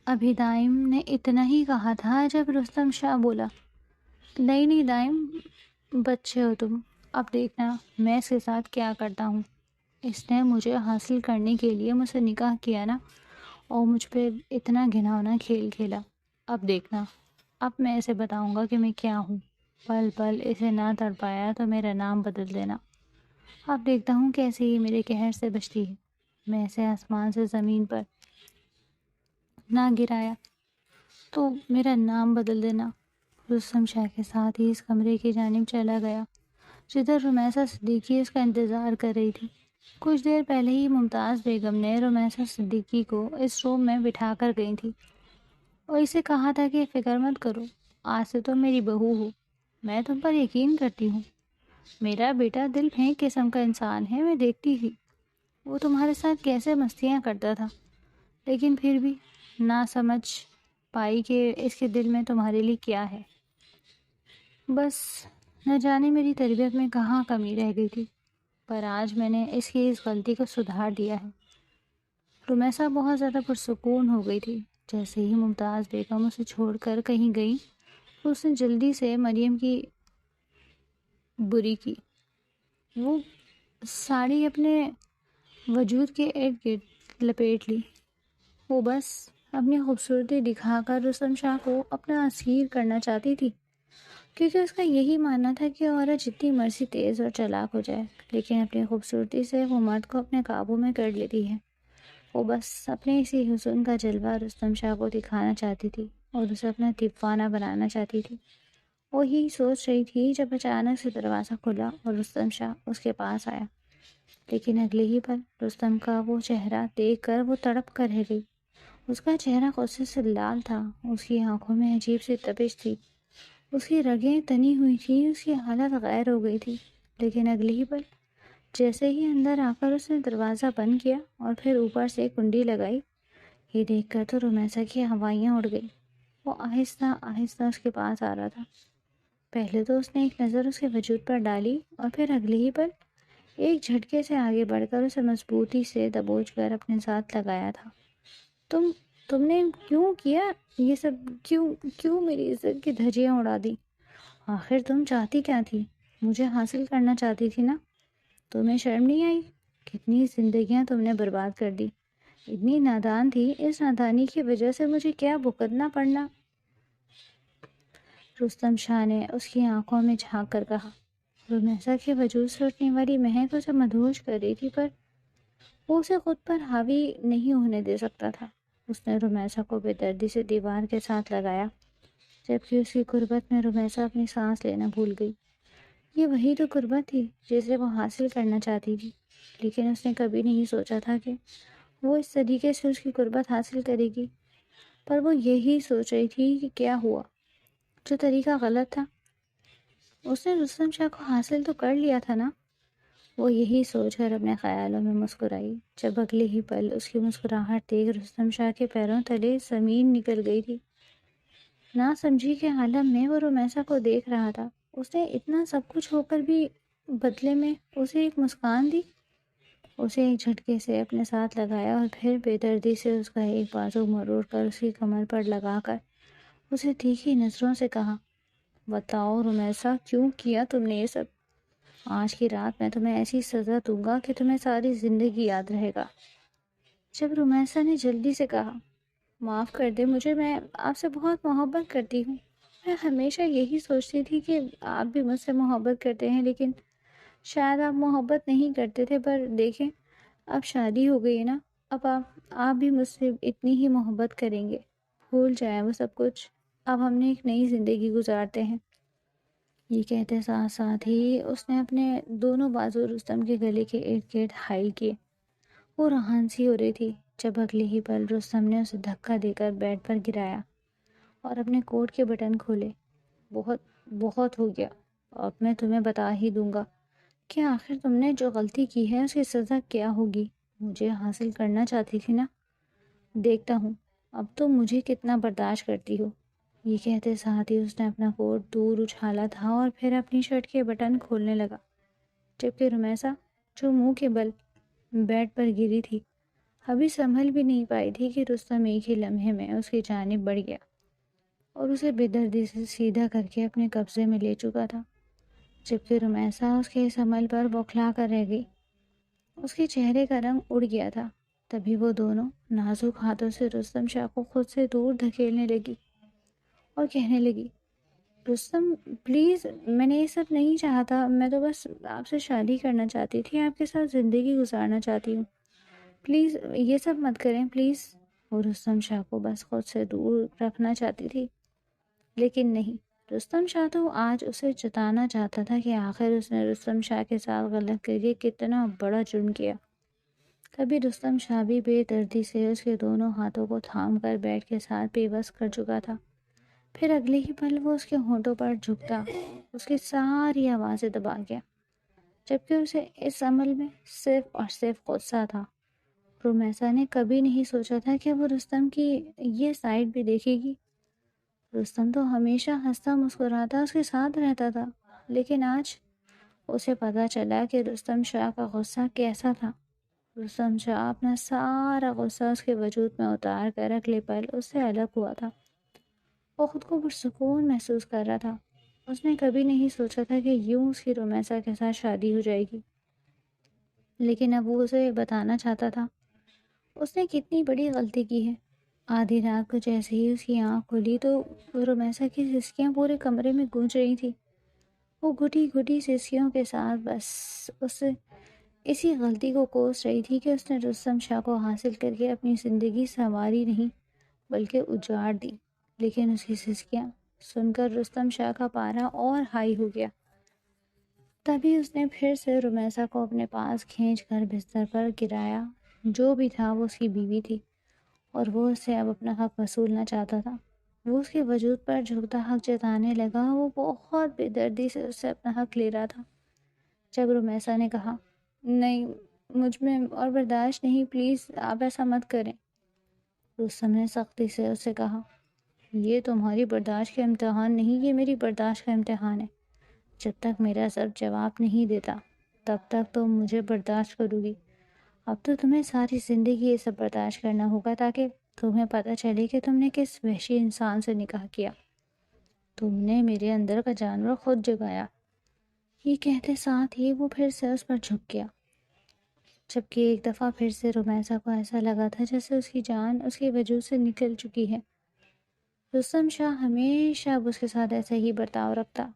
ابھی دائم نے اتنا ہی کہا تھا جب رستم شاہ بولا، نہیں نہیں دائم، بچے ہو تم، اب دیکھنا میں اس کے ساتھ کیا کرتا ہوں۔ اس نے مجھے حاصل کرنے کے لیے مجھ سے نکاح کیا نا، اور مجھ پہ اتنا گھناؤنا کھیل کھیلا، اب دیکھنا، اب میں اسے بتاؤں گا کہ میں کیا ہوں۔ پل پل اسے نہ تڑ پایا تو میرا نام بدل دینا، اب دیکھتا ہوں کیسے یہ میرے قہر سے بچتی ہے۔ میں اسے آسمان سے زمین پر نہ گرایا تو میرا نام بدل دینا۔ رستم شاہ کے ساتھ ہی اس کمرے کی جانب چلا گیا جدھر رمیسا صدیقی اس کا انتظار کر رہی تھی۔ کچھ دیر پہلے ہی ممتاز بیگم نے رمیسا صدیقی کو اس روم میں بٹھا کر گئی تھی اور اسے کہا تھا کہ فکر مت کرو، آج سے تم میری بہو ہو، میں تم پر یقین کرتی ہوں، میرا بیٹا دل پھینک قسم کا انسان ہے، میں دیکھتی تھی وہ تمہارے ساتھ کیسے مستیاں کرتا تھا، لیکن پھر بھی نہ سمجھ پائی کہ اس کے دل میں تمہارے لیے کیا ہے۔ بس نہ جانے میری تربیت میں کہاں کمی رہ گئی تھی، پر آج میں نے اس کی اس غلطی کو سدھار دیا ہے۔ رمیسا بہت زیادہ پرسکون ہو گئی تھی۔ جیسے ہی ممتاز بیگم اسے چھوڑ کر کہیں گئی تو اس نے جلدی سے مریم کی بری کی، وہ ساڑی اپنے وجود کے ارد گرد لپیٹ لی، وہ بس اپنی خوبصورتی دکھا کر رستم شاہ کو اپنا اسیر کرنا چاہتی تھی، کیونکہ اس کا یہی ماننا تھا کہ عورت جتنی مرضی تیز اور چالاک ہو جائے، لیکن اپنی خوبصورتی سے وہ مرد کو اپنے قابو میں کر لیتی ہے۔ وہ بس اپنے اسی حسن کا جلوہ رستم شاہ کو دکھانا چاہتی تھی اور اسے اپنا دیوانہ بنانا چاہتی تھی۔ وہ یہی سوچ رہی تھی جب اچانک سے دروازہ کھلا اور رستم شاہ اس کے پاس آیا، لیکن اگلے ہی پل رستم کا وہ چہرہ دیکھ کر وہ تڑپ کر رہ گئی۔ اس کا چہرہ غصے سے لال تھا، اس کی آنکھوں میں عجیب سی تپش تھی، اس کی رگیں تنی ہوئی تھیں، اس کی حالت غیر ہو گئی تھی۔ لیکن اگلے ہی پل جیسے ہی اندر آ کر اس نے دروازہ بند کیا اور پھر اوپر سے کنڈی لگائی، یہ دیکھ کر تو رومیسا کی ہوائیاں اڑ گئی۔ وہ آہستہ آہستہ اس کے پاس آ رہا تھا۔ پہلے تو اس نے ایک نظر اس کے وجود پر ڈالی اور پھر اگلے ہی پل ایک جھٹکے سے آگے بڑھ کر اسے مضبوطی سے دبوچ کر اپنے ساتھ لگایا تھا۔ تم نے کیوں کیا یہ سب؟ کیوں میری عزت کی دھجیاں اڑا دی؟ آخر تم چاہتی کیا تھی؟ مجھے حاصل کرنا چاہتی تھی نا؟ تمہیں شرم نہیں آئی؟ کتنی زندگیاں تم نے برباد کر دی۔ اتنی نادان تھی، اس نادانی کی وجہ سے مجھے کیا بھگتنا پڑنا؟ رستم شاہ نے اس کی آنکھوں میں جھانک کر کہا۔ رومیسا کے وجود سے اٹھنے والی مہک اسے مدہوش کر رہی تھی، پر وہ اسے خود پر حاوی نہیں ہونے دے سکتا تھا۔ اس نے رومیسا کو بے دردی سے دیوار کے ساتھ لگایا، جبکہ اس کی قربت میں رومیسا اپنی سانس لینا بھول گئی۔ یہ وہی تو قربت تھی جسے وہ حاصل کرنا چاہتی تھی، لیکن اس نے کبھی نہیں سوچا تھا کہ وہ اس طریقے سے اس کی قربت حاصل کرے گی۔ پر وہ یہی سوچ رہی تھی کہ کیا ہوا، جو طریقہ غلط تھا۔ اس نے رستم شاہ کو حاصل تو کر لیا تھا نا؟ وہ یہی سوچ کر اپنے خیالوں میں مسکرائی، جب اگلے ہی پل اس کی مسکراہٹ دیکھ رستم شاہ کے پیروں تلے زمین نکل گئی تھی۔ نہ سمجھی کے عالم میں وہ رومیسا کو دیکھ رہا تھا۔ اس نے اتنا سب کچھ ہو کر بھی بدلے میں اسے ایک مسکان دی، اسے ایک جھٹکے سے اپنے ساتھ لگایا اور پھر بے دردی سے اس کا ایک بازو مروڑ کر اس کی کمر پر لگا کر اسے تیکھی نظروں سے کہا، بتاؤ رومیسا، کیوں کیا تم نے یہ سب؟ آج کی رات میں تمہیں ایسی سزا دوں گا کہ تمہیں ساری زندگی یاد رہے گا۔ جب رومیسا نے جلدی سے کہا، معاف کر دے مجھے، میں آپ سے بہت محبت کرتی ہوں۔ میں ہمیشہ یہی سوچتی تھی کہ آپ بھی مجھ سے محبت کرتے ہیں، لیکن شاید آپ محبت نہیں کرتے تھے۔ پر دیکھیں، اب شادی ہو گئی نا، اب آپ بھی مجھ سے اتنی ہی محبت کریں گے۔ بھول جائیں وہ سب کچھ، اب ہم نے ایک نئی زندگی گزارتے ہیں۔ یہ کہتے ساتھ ساتھ ہی اس نے اپنے دونوں بازو رستم کے گلے کے ارد گرد حائل کیے۔ وہ رہان سی ہو رہی تھی جب اگلے ہی پل رستم نے اسے دھکا دے کر بیڈ پر گرایا اور اپنے کوٹ کے بٹن کھولے۔ بہت بہت ہو گیا، اب میں تمہیں بتا ہی دوں گا کہ آخر تم نے جو غلطی کی ہے اس کی سزا کیا ہوگی۔ مجھے حاصل کرنا چاہتی تھی نا؟ دیکھتا ہوں اب تم مجھے کتنا برداشت کرتی ہو۔ یہ کہتے ساتھ ہی اس نے اپنا کوٹ دور اچھالا تھا اور پھر اپنی شرٹ کے بٹن کھولنے لگا، جبکہ رومیسا جو منہ کے بل بیڈ پر گری تھی ابھی سنبھل بھی نہیں پائی تھی کہ رستم ایک ہی لمحے میں اس کی جانب بڑھ گیا اور اسے بے دردی سے سیدھا کر کے اپنے قبضے میں لے چکا تھا، جبکہ رومیسا اس کے اس عمل پر بوکھلا کر رہ گئی۔ اس کے چہرے کا رنگ اڑ گیا تھا۔ تبھی وہ دونوں نازک ہاتھوں سے رستم شاہ کو خود سے دور دھکیلنے لگی اور کہنے لگی، رستم پلیز، میں نے یہ سب نہیں چاہا تھا، میں تو بس آپ سے شادی کرنا چاہتی تھی، آپ کے ساتھ زندگی گزارنا چاہتی ہوں، پلیز یہ سب مت کریں پلیز۔ وہ رستم شاہ کو بس خود سے دور رکھنا چاہتی تھی، لیکن نہیں، رستم شاہ تو آج اسے جتانا چاہتا تھا کہ آخر اس نے رستم شاہ کے ساتھ غلط کر کے کتنا بڑا جرم کیا۔ کبھی رستم شاہ بھی بے دردی سے اس کے دونوں ہاتھوں کو تھام کر بیڈ کے ساتھ بے بس کر چکا تھا، پھر اگلے ہی پل وہ اس کے ہونٹوں پر جھکتا، اس کی ساری آوازیں دبا گیا، جبکہ اسے اس عمل میں صرف اور صرف غصہ تھا۔ رومیسا نے کبھی نہیں سوچا تھا کہ وہ رستم کی یہ سائڈ بھی دیکھے گی۔ رستم تو ہمیشہ ہنستا مسکراتا اس کے ساتھ رہتا تھا، لیکن آج اسے پتا چلا کہ رستم شاہ کا غصہ کیسا تھا۔ رستم شاہ اپنا سارا غصہ اس کے وجود میں اتار کر اگلے پل اس سے الگ ہوا تھا۔ وہ خود کو پرسکون محسوس کر رہا تھا۔ اس نے کبھی نہیں سوچا تھا کہ یوں اس کی رومیسا کے ساتھ شادی ہو جائے گی، لیکن اب وہ اسے بتانا چاہتا تھا اس نے کتنی بڑی غلطی کی ہے۔ آدھی رات کو جیسے ہی اس کی آنکھ کھلی تو رومیسا کی سسکیاں پورے کمرے میں گونج رہی تھی۔ وہ گھٹی گھٹی سسکیوں کے ساتھ بس اسے اسی غلطی کو کوس رہی تھی کہ اس نے رستم شاہ کو حاصل کر کے اپنی زندگی سنواری نہیں بلکہ اجاڑ دی۔ لیکن اس کی سسکیاں سن کر رستم شاہ کا پارا اور ہائی ہو گیا۔ تبھی اس نے پھر سے رمیسا کو اپنے پاس کھینچ کر بستر پر گرایا۔ جو بھی تھا وہ اس کی بیوی تھی اور وہ اس سے اب اپنا حق وصولنا چاہتا تھا۔ وہ اس کے وجود پر جھکتا حق جتانے لگا۔ وہ بہت بے دردی سے اس سے اپنا حق لے رہا تھا۔ جب رمیسا نے کہا، نہیں، مجھ میں اور برداشت نہیں، پلیز آپ ایسا مت کریں، رستم نے سختی سے اس سے کہا، یہ تمہاری برداشت کا امتحان نہیں، یہ میری برداشت کا امتحان ہے۔ جب تک میرا سب جواب نہیں دیتا تب تک تم مجھے برداشت کرو گی۔ اب تو تمہیں ساری زندگی یہ سب برداشت کرنا ہوگا تاکہ تمہیں پتہ چلے کہ تم نے کس وحشی انسان سے نکاح کیا۔ تم نے میرے اندر کا جانور خود جگایا۔ یہ کہتے ساتھ ہی وہ پھر سے اس پر جھک گیا، جبکہ ایک دفعہ پھر سے رمیسا کو ایسا لگا تھا جیسے اس کی جان اس کے وجود سے نکل چکی ہے۔ رستم شاہ ہمیشہ اب اس کے ساتھ ایسا ہی برتاؤ رکھتا،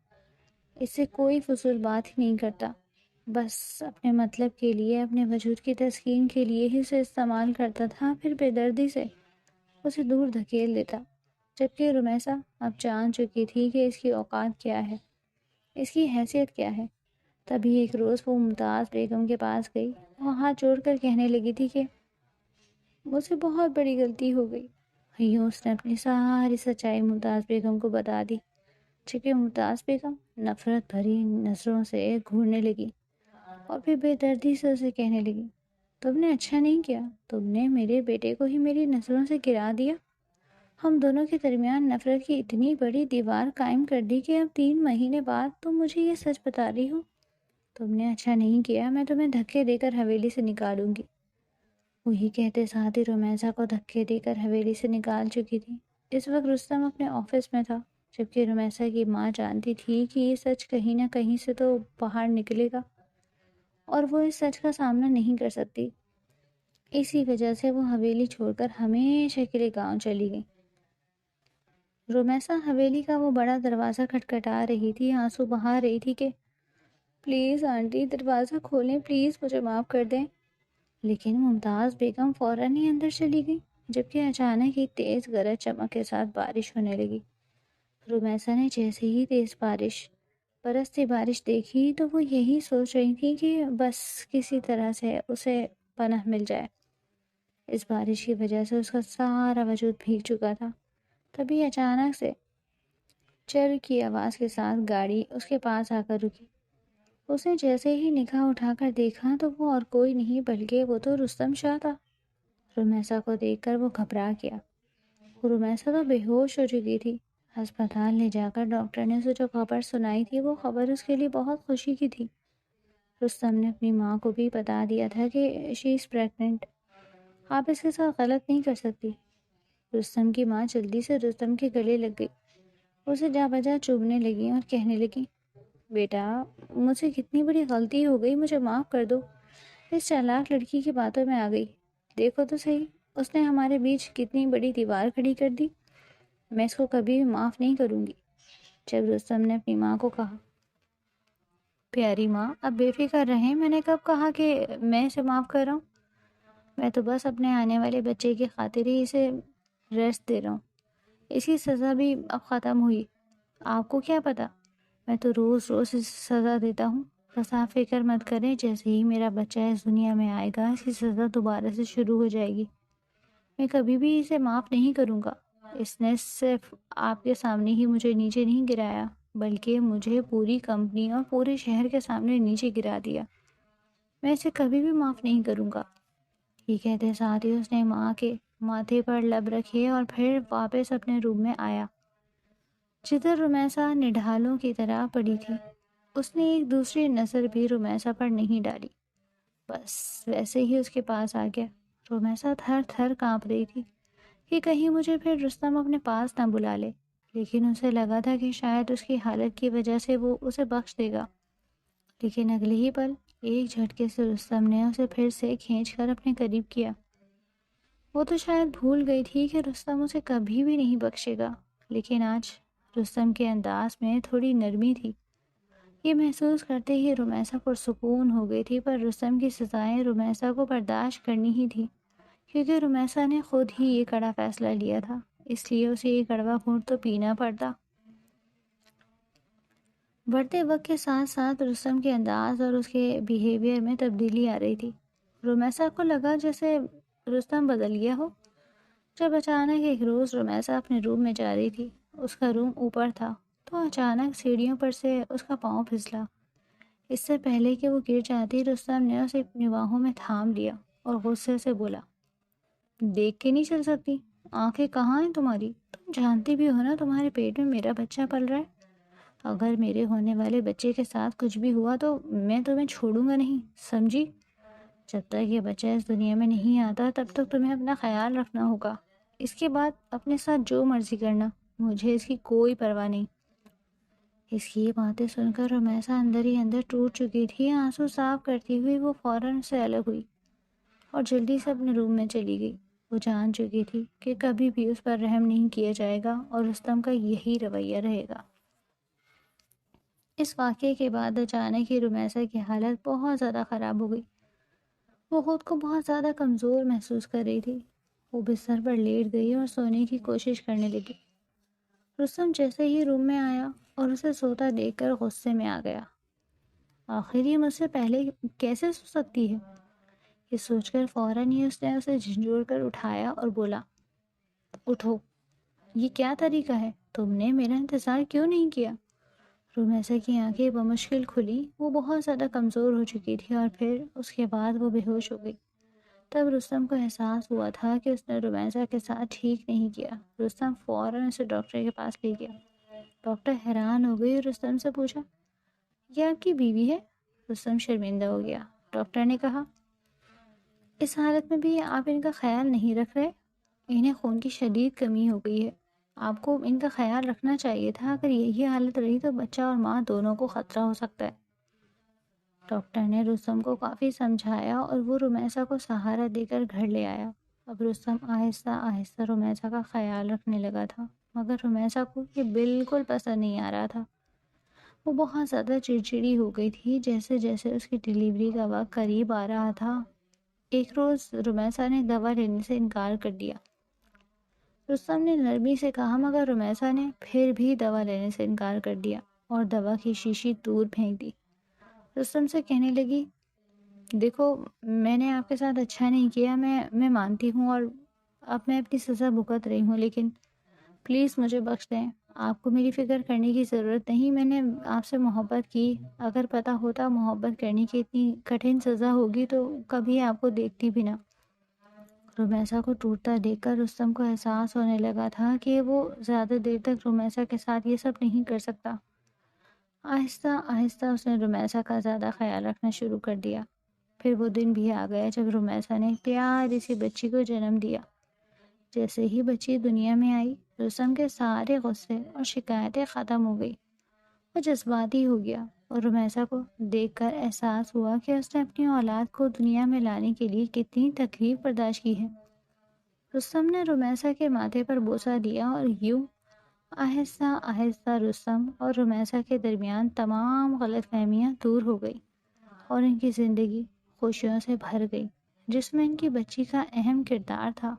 اس سے کوئی فضول بات ہی نہیں کرتا، بس اپنے مطلب کے لیے، اپنے وجود کی تسکین کے لیے ہی اسے استعمال کرتا تھا، پھر بے دردی سے اسے دور دھکیل دیتا۔ جبکہ رمیسا اب جان چکی تھی کہ اس کی اوقات کیا ہے، اس کی حیثیت کیا ہے۔ تبھی ایک روز وہ ممتاز بیگم کے پاس گئی، وہ ہاتھ جوڑ کر کہنے لگی تھی کہ مجھ سے بہت بڑی غلطی ہو گئی۔ یوں اس نے اپنی ساری سچائی ممتاز بیگم کو بتا دی، جبکہ ممتاز بیگم نفرت بھری نظروں سے گھورنے لگی اور پھر بے دردی سے اسے کہنے لگی، تم نے اچھا نہیں کیا، تم نے میرے بیٹے کو ہی میری نظروں سے گرا دیا، ہم دونوں کے درمیان نفرت کی اتنی بڑی دیوار قائم کر دی کہ اب 3 مہینے بعد تم مجھے یہ سچ بتا رہی ہو۔ تم نے اچھا نہیں کیا، میں تمہیں دھکے دے کر حویلی سے نکالوں گی۔ وہی کہتے ساتھ ہی رمیسا کو دھکے دے کر حویلی سے نکال چکی تھی۔ اس وقت رستم اپنے آفس میں تھا، جبکہ رمیسا کی ماں جانتی تھی کہ یہ سچ کہیں نہ کہیں سے تو باہر نکلے گا اور وہ اس سچ کا سامنا نہیں کر سکتی۔ اسی وجہ سے وہ حویلی چھوڑ کر ہمیشہ کے لیے گاؤں چلی گئی۔ رمیسا حویلی کا وہ بڑا دروازہ کھٹکھٹا رہی تھی، آنسو بہا رہی تھی کہ پلیز آنٹی دروازہ کھولیں، پلیز مجھے معاف کر دیں۔ لیکن ممتاز بیگم فوراً ہی اندر چلی گئی، جبکہ اچانک ہی تیز گرج چمک کے ساتھ بارش ہونے لگی۔ رمیسا نے جیسے ہی تیز برستی بارش دیکھی تو وہ یہی سوچ رہی تھی کہ بس کسی طرح سے اسے پناہ مل جائے۔ اس بارش کی وجہ سے اس کا سارا وجود بھیگ چکا تھا۔ تبھی اچانک سے چر کی آواز کے ساتھ گاڑی اس کے پاس آ کر رکی۔ اس نے جیسے ہی نگاہ اٹھا کر دیکھا تو وہ اور کوئی نہیں بلکہ وہ تو رستم شاہ تھا۔ رمیسا کو دیکھ کر وہ گھبرا گیا۔ رمیسا تو بے ہوش ہو چکی تھی۔ ہسپتال لے جا کر ڈاکٹر نے اسے جو خبر سنائی تھی وہ خبر اس کے لیے بہت خوشی کی تھی۔ رستم نے اپنی ماں کو بھی بتا دیا تھا کہ شی از پریگننٹ، آپ اس کے ساتھ غلط نہیں کر سکتی۔ رستم کی ماں جلدی سے رستم کے گلے لگ گئی، اسے جا بجا چومنے لگی اور کہنے لگی، بیٹا مجھ سے کتنی بڑی غلطی ہو گئی، مجھے معاف کر دو۔ اس چالاک لڑکی کی باتوں میں آ گئی، دیکھو تو صحیح اس نے ہمارے بیچ کتنی بڑی دیوار کھڑی کر دی، میں اس کو کبھی بھی معاف نہیں کروں گی۔ جب رستم نے اپنی ماں کو کہا، پیاری ماں اب بے فکر رہیں، میں نے کب کہا کہ میں اسے معاف کر رہا ہوں، میں تو بس اپنے آنے والے بچے کی خاطر ہی اسے ریسٹ دے رہا ہوں، اس کی سزا بھی اب ختم ہوئی، آپ کو کیا پتا، میں تو روز روز اسے سزا دیتا ہوں، بس آپ فکر مت کریں، جیسے ہی میرا بچہ اس دنیا میں آئے گا اس کی سزا دوبارہ سے شروع ہو جائے گی، میں کبھی بھی اسے معاف نہیں کروں گا۔ اس نے صرف آپ کے سامنے ہی مجھے نیچے نہیں گرایا بلکہ مجھے پوری کمپنی اور پورے شہر کے سامنے نیچے گرا دیا، میں اسے کبھی بھی معاف نہیں کروں گا۔ یہ کہتے ساتھ ہی اس نے ماں کے ماتھے پر لب رکھے اور پھر واپس اپنے روم میں آیا، جدھر رمیسا نڈھالوں کی طرح پڑی تھی۔ اس نے ایک دوسری نظر بھی رمیسا پر نہیں ڈالی، بس ویسے ہی اس کے پاس آ گیا۔ رمیسا تھر تھر کانپ رہی تھی کہ کہیں مجھے پھر رستم اپنے پاس نہ بلا لے، لیکن اسے لگا تھا کہ شاید اس کی حالت کی وجہ سے وہ اسے بخش دے گا۔ لیکن اگلے ہی پل ایک جھٹکے سے رستم نے اسے پھر سے کھینچ کر اپنے قریب کیا۔ وہ تو شاید بھول گئی تھی کہ رستم اسے کبھی بھی نہیں بخشے گا، لیکن آج رستم کے انداز میں تھوڑی نرمی تھی، یہ محسوس کرتے ہی رمیسا پرسکون ہو گئی تھی، پر رستم کی سزائیں رمیسا کو برداشت کرنی ہی تھی، کیونکہ رمیسا نے خود ہی یہ کڑا فیصلہ لیا تھا، اس لیے اسے یہ کڑوا گھونٹ تو پینا پڑتا۔ بڑھتے وقت کے ساتھ ساتھ رستم کے انداز اور اس کے بیہیویئر میں تبدیلی آ رہی تھی۔ رمیسا کو لگا جیسے رستم بدل گیا ہو۔ جب اچانک ایک روز رمیسا اپنے روم میں جا رہی تھی، اس کا روم اوپر تھا، تو اچانک سیڑھیوں پر سے اس کا پاؤں پھسلا۔ اس سے پہلے کہ وہ گر جاتی، رستم نے اسے اپنی باہوں میں تھام لیا اور غصے سے بولا، دیکھ کے نہیں چل سکتی؟ آنکھیں کہاں ہیں تمہاری؟ تم جانتی بھی ہو نا تمہارے پیٹ میں میرا بچہ پل رہا ہے۔ اگر میرے ہونے والے بچے کے ساتھ کچھ بھی ہوا تو میں تمہیں چھوڑوں گا نہیں، سمجھی؟ جب تک یہ بچہ اس دنیا میں نہیں آتا تب تک تمہیں اپنا خیال رکھنا ہوگا۔ اس کے بعد اپنے ساتھ جو مرضی کرنا، مجھے اس کی کوئی پرواہ نہیں۔ اس کی یہ باتیں سن کر رمیسا اندر ہی اندر ٹوٹ چکی تھی۔ آنسو صاف کرتی ہوئی وہ فوراً اس سے الگ ہوئی اور جلدی سے اپنے روم میں چلی گئی۔ وہ جان چکی تھی کہ کبھی بھی اس پر رحم نہیں کیا جائے گا اور رستم کا یہی رویہ رہے گا۔ اس واقعے کے بعد اچانک ہی رمیسا کی حالت بہت زیادہ خراب ہو گئی۔ وہ خود کو بہت زیادہ کمزور محسوس کر رہی تھی۔ وہ بستر پر لیٹ گئی اور سونے کی کوشش کرنے لگی۔ رستم جیسے ہی روم میں آیا اور اسے سوتا دیکھ کر غصے میں آ گیا۔ آخر یہ مجھ سے پہلے کیسے سو سکتی ہے؟ یہ سوچ کر فوراً ہی اس نے اسے جھنجھوڑ کر اٹھایا اور بولا، اٹھو، یہ کیا طریقہ ہے؟ تم نے میرا انتظار کیوں نہیں کیا؟ رمیسا کی آنکھیں بمشکل کھلی۔ وہ بہت زیادہ کمزور ہو چکی تھی اور پھر اس کے بعد وہ بے ہوش ہو گئی۔ تب رستم کو احساس ہوا تھا کہ اس نے رمیسا کے ساتھ ٹھیک نہیں کیا۔ رستم فوراً اسے ڈاکٹر کے پاس لے گیا۔ ڈاکٹر حیران ہو گئی اور رستم سے پوچھا، یہ آپ کی بیوی ہے؟ رستم شرمندہ ہو گیا۔ ڈاکٹر نے کہا، اس حالت میں بھی آپ ان کا خیال نہیں رکھ رہے؟ انہیں خون کی شدید کمی ہو گئی ہے، آپ کو ان کا خیال رکھنا چاہیے تھا۔ اگر یہی حالت رہی تو بچہ اور ماں دونوں کو خطرہ ہو سکتا ہے۔ ڈاکٹر نے رستم کو کافی سمجھایا اور وہ رمیسا کو سہارا دے کر گھر لے آیا۔ اب رستم آہستہ آہستہ رمیسا کا خیال رکھنے لگا تھا، مگر رمیسا کو یہ بالکل پسند نہیں آ رہا تھا۔ وہ بہت زیادہ چڑچڑی ہو گئی تھی۔ جیسے جیسے اس کی ڈیلیوری کا وقت قریب آ رہا تھا، ایک روز رمیسا نے دوا لینے سے انکار کر دیا۔ رستم نے نرمی سے کہا، مگر رمیسا نے پھر بھی دوا لینے سے انکار کر دیا اور دوا کی شیشی دور پھینک دی۔ رستم سے کہنے لگی، دیکھو، میں نے آپ کے ساتھ اچھا نہیں کیا، میں مانتی ہوں اور اب میں اپنی سزا بھگت رہی ہوں، لیکن پلیز مجھے بخش دیں۔ آپ کو میری فکر کرنے کی ضرورت نہیں۔ میں نے آپ سے محبت کی، اگر پتہ ہوتا محبت کرنے کی اتنی کٹھن سزا ہوگی تو کبھی آپ کو دیکھتی بھی نہ۔ رمیسا کو ٹوٹتا دیکھ کر رستم کو احساس ہونے لگا تھا کہ وہ زیادہ دیر تک رمیسا کے ساتھ یہ سب نہیں کر سکتا۔ آہستہ آہستہ اس نے رمیسا کا زیادہ خیال رکھنا شروع کر دیا۔ پھر وہ دن بھی آ گیا جب رمیسا نے پیاری سی بچی کو جنم دیا۔ جیسے ہی بچی دنیا میں آئی، رستم کے سارے غصے اور شکایتیں ختم ہو گئی۔ وہ جذباتی ہو گیا اور رمیسا کو دیکھ کر احساس ہوا کہ اس نے اپنی اولاد کو دنیا میں لانے کے لیے کتنی تکلیف برداشت کی ہے۔ رستم نے رمیسا کے ماتھے پر بوسہ دیا اور یوں آہستہ آہستہ رستم اور رمیسا کے درمیان تمام غلط فہمیاں دور ہو گئی اور ان کی زندگی خوشیوں سے بھر گئی، جس میں ان کی بچی کا اہم کردار تھا۔